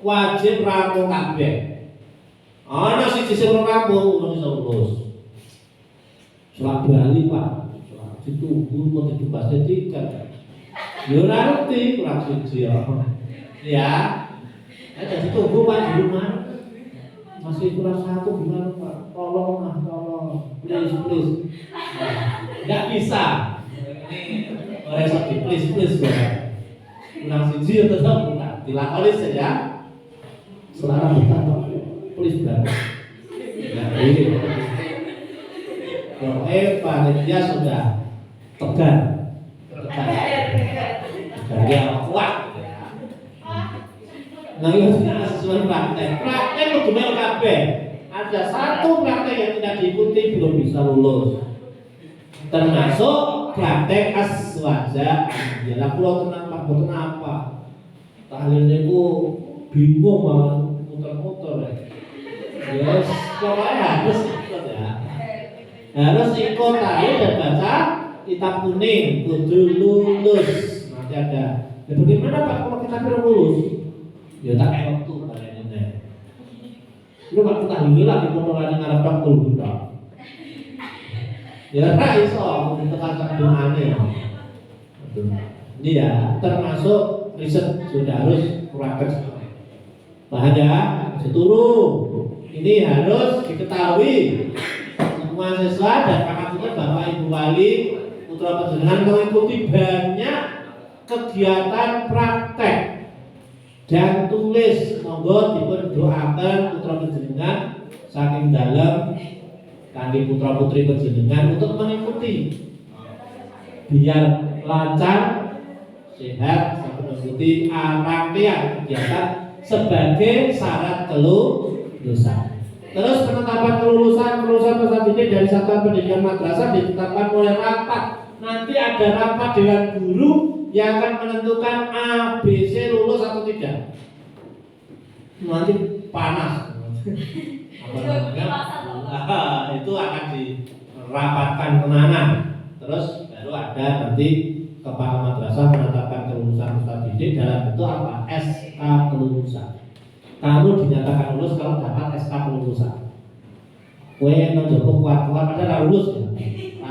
wajib rampung kabeh. Ana siji sing ora rampung urung iso lulus. Selak Bali Pak, selak ditunggu mau dibahas tiket. Yo ora ngerti kurang siji ya. Ya. Ada ditunggu Pak di rumah. masih kurang satu gimana Pak? Tolong lah, tolong, please. Nggak bisa. Ini resep di please Bapak. Kurang siji tetap kurang. Dilakoni saja. Selama betah, please banget. Nah, ini. Panitia sudah tegar. Dia kuat. Nah, itu sesuai praktek. Praktek kudu mel kabeh. Ada satu praktek yang tidak diikuti belum bisa lulus. Termasuk praktek aswaja. Ya kula tenang Pak, boten apa. Tahlil niku bingung malah muter-muter. Yes, pokoknya harus ikut ya. Harus ikut tahlil dan baca kitab kuning, kudu lulus. Nanti ada. Ya bagaimana Pak kalau kita belum lulus? Ya tak kayak waktu kalian ini. Lu waktu tahlil lagi motoran ngarep tok kudu. Ya ra iso tekan doane. Ini ya termasuk riset sudah harus praktek. Bahaya, seturu. Ini harus diketahui semua siswa dan kakak Bapak Ibu Wali putra panjenengan mengikuti banyak kegiatan praktek dan tulis. Monggo dipun doakan putra panjenengan saking dalam kangge putra putri panjenengan untuk mengikuti biar lancar, sehat, sampai mengikuti rangkaian kegiatan sebagai syarat kelulusan. Terus penetapan kelulusan peserta didik dari satuan pendidikan madrasah ditetapkan oleh rapat. Nanti ada rapat dewan guru yang akan menentukan A, B, C lulus atau tidak. Nanti panas. Apa namanya? Itu akan dirapatkan tenanan. Terus baru ada nanti kepala madrasah menetapkan kelulusan peserta didik dalam bentuk apa? SK kelulusan. Kamu dinyatakan lulus kalau dapat SK kelulusan. Kue menjopo kuat-kuat ada lulus ya.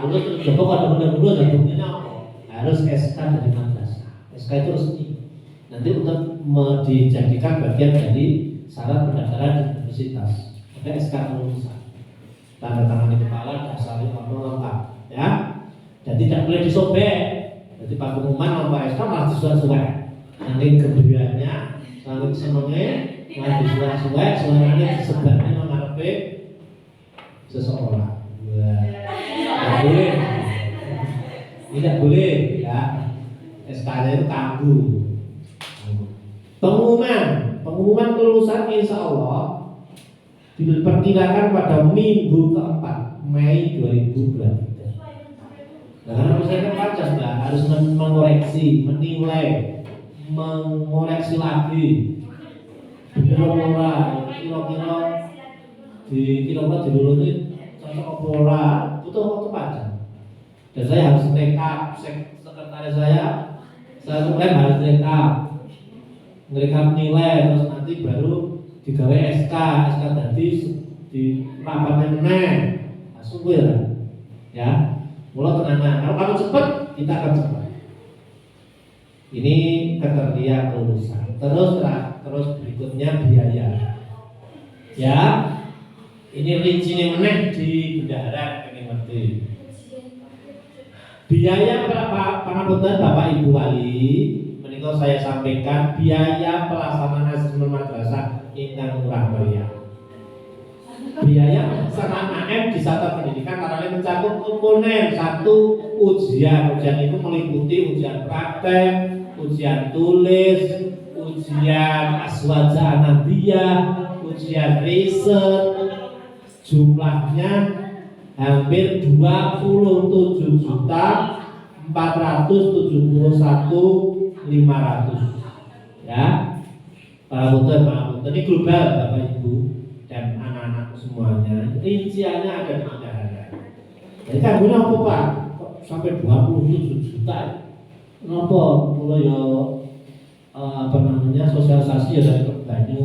Lulus terus jopo kalau benar lulus dan buktinya apa? Harus SK dari madrasah. SK itu resmi. Nanti untuk dijadikan bagian dari syarat pendaftaran di universitas. Ada SK kelulusan. Tanda tangan di kepala dasarnya lengkap, ya. Dan tidak boleh disobek. Jadi Pak Pengumuman nomor SK malah disuai-suai. Nanti kebudayaannya, nanti senengnya malah disuai-suai, suaranya disebarnya mengarepe seseorang. Tidak boleh. Tidak boleh, ya. SK-nya itu tangguh. Pengumuman kelulusan insya Allah diperkirakan pada minggu keempat Mei 2023. Nah, karena misalnya pajak harus mengoreksi, menilai, mengoreksi lagi. Kira-kira dilulusin cocok apa ora, butuh waktu panjang. Dan saya harus rekap, sekretaris saya harus rekap nilai, terus nanti baru digawe SK tadi di rapatnya meneh. Sungguh ya. Mulai tenang. Kalau kamu cepat, kita akan cepat. Ini kriteria kelulusan. Terus berikutnya biaya. Ya, ini rincinya meneh di bendahara ini ngerti. Biaya pangapunten Bapak Ibu Wali, menika saya sampaikan biaya pelaksanaan asesmen madrasah ingkang murah meriah. Biaya pelaksanaan AM di satuan pendidikan karena mencakup komponen satu ujian itu meliputi ujian praktek, ujian tulis, ujian aswaja anabiyah, ujian riset, jumlahnya hampir 27.471.500 ya. Pak ini global Bapak Ibu dan anak-anak semuanya. Rinciannya ada di bendahara. Jadi kan guna apa Pak? Kok sampai 27 juta? Kenapa? Kalau ya sosialisasi ya dari Banyu.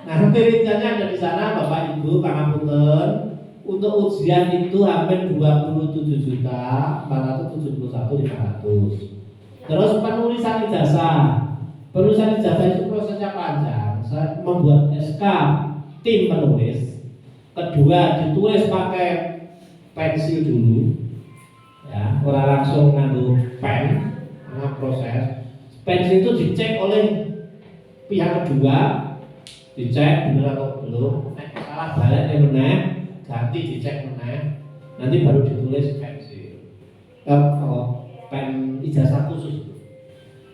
Nah, nanti rinciannya ada di sana Bapak Ibu, pangapunten. Untuk ujian itu hampir 27.471.500. Terus penulisan ijazah itu prosesnya panjang. membuat SK tim penulis. Kedua, ditulis pakai pensil dulu, ya, orang langsung nganggo pen, karena proses. Pensil itu dicek oleh pihak kedua, dicek benar atau belum. Salah balik meneh, ganti dicek meneh, nanti baru ditulis pensil. Pen ijazah khusus.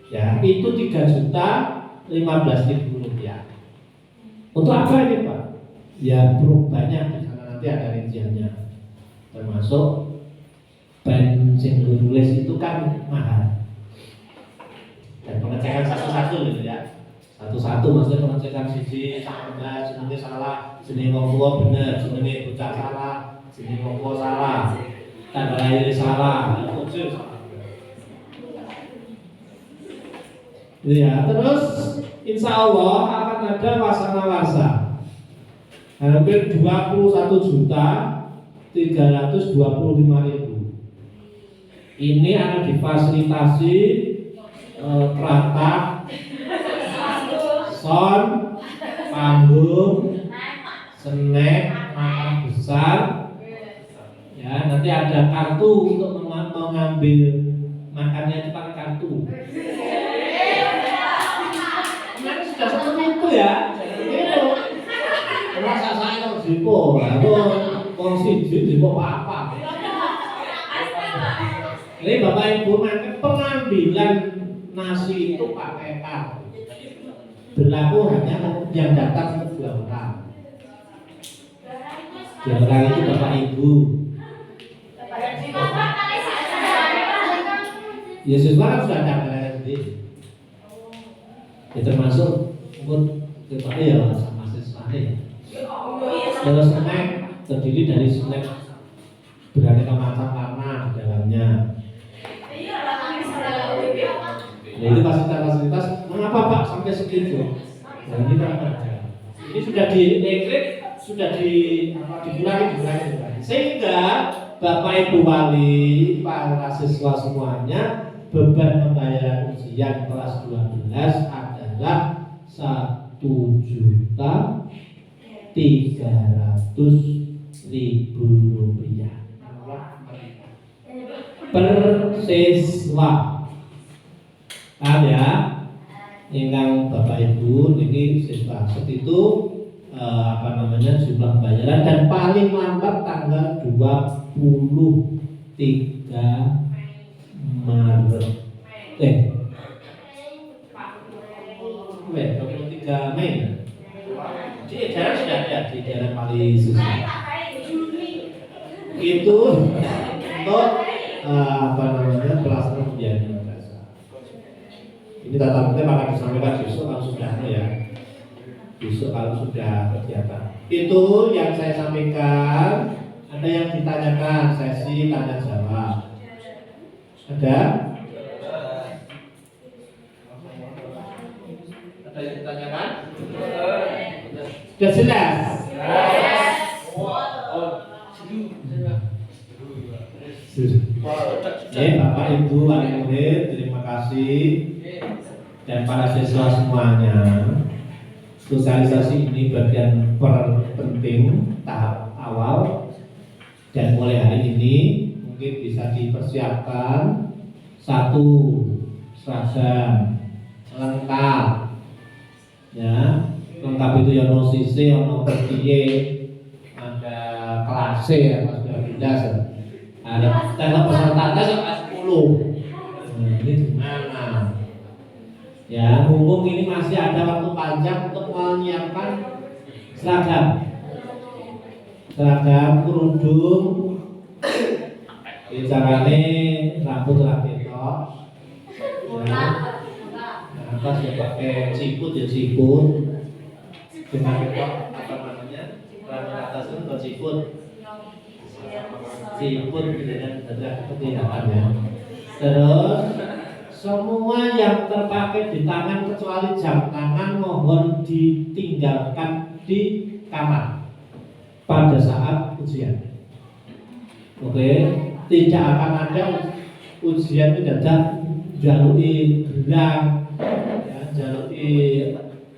Ya, itu 3.015.000 rupiah. Untuk apa ini Pak? Ya banyak di sana, nanti ada rinciannya. Termasuk pensil tulis itu kan mahal. Dan pengecekan satu-satu gitu ya. Satu-satu maksudnya pengecekan sisi sama jenenge salah, jenenge wong tua bener, jenenge bocah salah, jenenge wong tua salah, tanggal lahir salah, khusus salah. Ya, terus insya Allah akan ada wasana-wasa hampir 21.325.000. Ini akan difasilitasi teratak, sound, panggung, snack, makan besar. Ya, nanti ada kartu untuk mengambil makannya itu pakai kartu. Sudah seperti itu ya, itu merasa saya harus jipo, aku konsumsi jipo apa? Ini Bapak Ibu nanti pengambilan nasi itu pakai kartu. Berlaku hanya yang datang ke 2 orang. 2 orang itu Bapak Ibu. Yesus kan sudah ada sendiri. Ya termasuk untuk ya sama siswanya. Terus snack terdiri dari snack beraneka macam warna di dalamnya. Nah, itu fasilitas-fasilitas. Mengapa Pak sampai segitu? Nah, ini kan ada. Ini sudah di-ekrit, sudah dikurangi. Sehingga Bapak Ibu wali, para siswa semuanya, beban pembayaran ujian kelas 12 adalah 1.300.000 rupiah per siswa. Ya, ingkang Bapak Ibu niki siswa itu jumlah pembayaran dan paling lambat tanggal 23 Maret. 23 Mei. Di daerah sudah ada di daerah paling siswa. Itu untuk pelaksanaan ujian madrasah. Ini tata tertib akan disampaikan besok kalau sudah ya. Besok kalau sudah kegiatan. Itu yang saya sampaikan. Ada yang ditanyakan, sesi tanya jawab. Ada? Ada yang ditanyakan? Sudah jelas? Bapak Ibu wali murid, terima kasih. Dan para siswa semuanya, sosialisasi ini bagian penting tahap awal. Dan mulai hari ini mungkin bisa dipersiapkan 1 seragam lengkap, ya lengkap itu ya ono sisi, ono pertiye, ada kelas ya kelas 12, ada tengok peserta tes kelas 10. Ini gimana? Ya mumpung ini masih ada waktu panjang untuk menyiapkan seragam kerudung, carane rambut rapi tok, ya, atas ya pakai siput ya siput, dengan tok rambut atas itu siput dengan ada ketidakan ya. Terus semua yang terpakai di tangan kecuali jam tangan mohon ditinggalkan di kamar pada saat ujian. Oke, tidak akan ada ujian mendadak jalui gelang, ya, jalui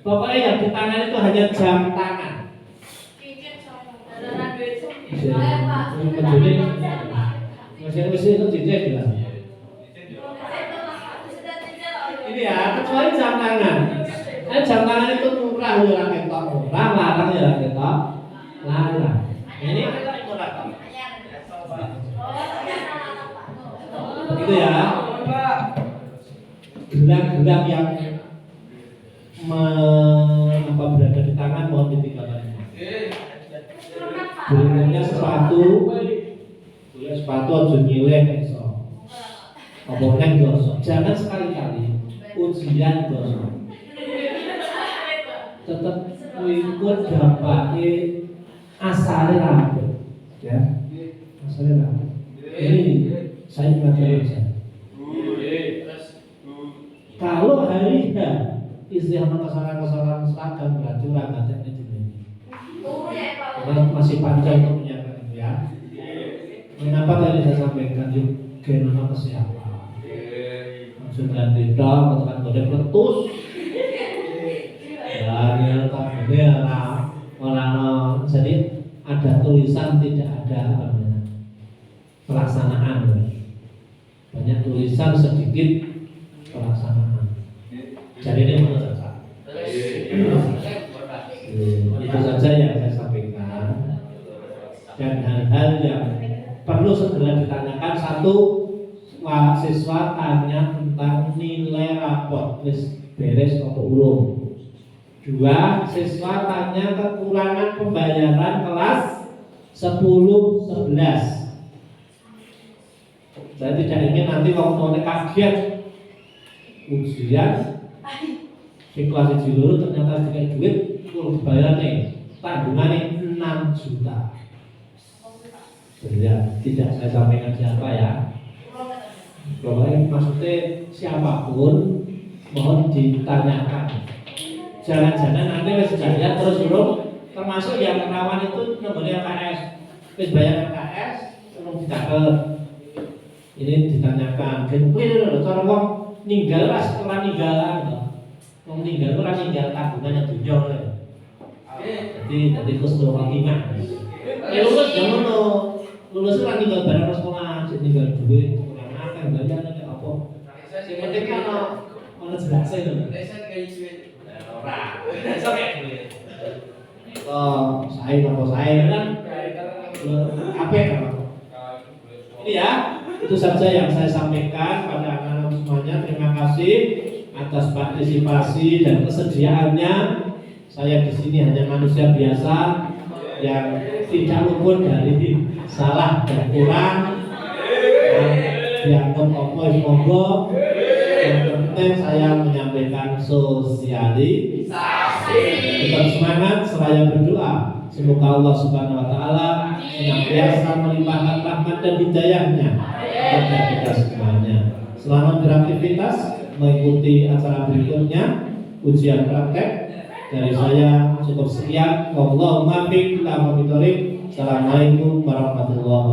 Pokoknya yang di tangan itu hanya jam tangan. Mesin itu tidak bilang. Ini ya, kecuali jam tangan. Jam tangan itu murah ya orang ketok, murah, larang ya orang ketok, larang. Ini kita murah. Begitu ya. Gelang-gelang yang berada di tangan mohon ditinggalkan. Gelangnya sepatu aja nyileh iso. Apa neng dosa. Jangan sekali-kali ujian dosa. Tetap ikut dampake asale rapi. Ya. Asale rapi. Ini saya ingatkan saja. Kalau hari istilah kesalahan-kesalahan seragam berarti orang ada di sini. Karena masih panjang untuk menyiapkan itu ya. Mengapa tadi saya sampaikan yuk genono kesiapan. Maksud ganti dong, katakan kode peletus. Ya, ini orang jadi ada tulisan tidak ada pelaksanaan. Banyak tulisan sedikit pelaksanaan. Jadi ini menurut saya. Itu saja yang saya sampaikan. Dan hal-hal yang perlu segera ditanyakan. Satu, siswa tanya tentang nilai rapor beres atau urung. Dua, siswa tanya kekurangan pembayaran kelas 10-11. Saya tidak ingin nanti waktu kaget ujian di kelas 1 ternyata dikasih duit full bayar nih tanggungannya 6 juta. Ya, tidak saya sampaikan siapa ya. Pokoknya maksudnya siapapun mohon ditanyakan. Jangan-jangan nanti wis bayar terus belum, termasuk yang rawan itu nomornya LKS. Wis bayar LKS belum dicatat. Ini ditanyakan, kan lho cara wong ninggal ras ora ninggalan to. Wong ninggal ora ninggal tabungan yang dunya lho. Jadi kudu ingat. Lulus yo ngono. Lulus ora ninggal barang sekolah, ninggal duit, kurang akeh bayar nek apa. Sing penting kan ono jelas itu. Ora. Iso kayak duit. Oh, saya kan apa ini ya. Itu saja yang saya sampaikan pada anak-anak semuanya. Terima kasih atas partisipasi dan kesediaannya. Saya di sini hanya manusia biasa yang tidak luput dari salah dan kurang. Dianggap apa monggo. Yang penting saya menyampaikan sosialisasi. Tetap semangat, seraya berdoa. Semoga Allah Subhanahu Wa Taala senantiasa melimpahkan rahmat dan hidayahnya kepada kita semuanya. Selamat beraktivitas mengikuti acara berikutnya, ujian praktek. Dari saya cukup sekian. Wallahumma bi'la wa bi'tariq. Assalamualaikum warahmatullahi wabarakatuh.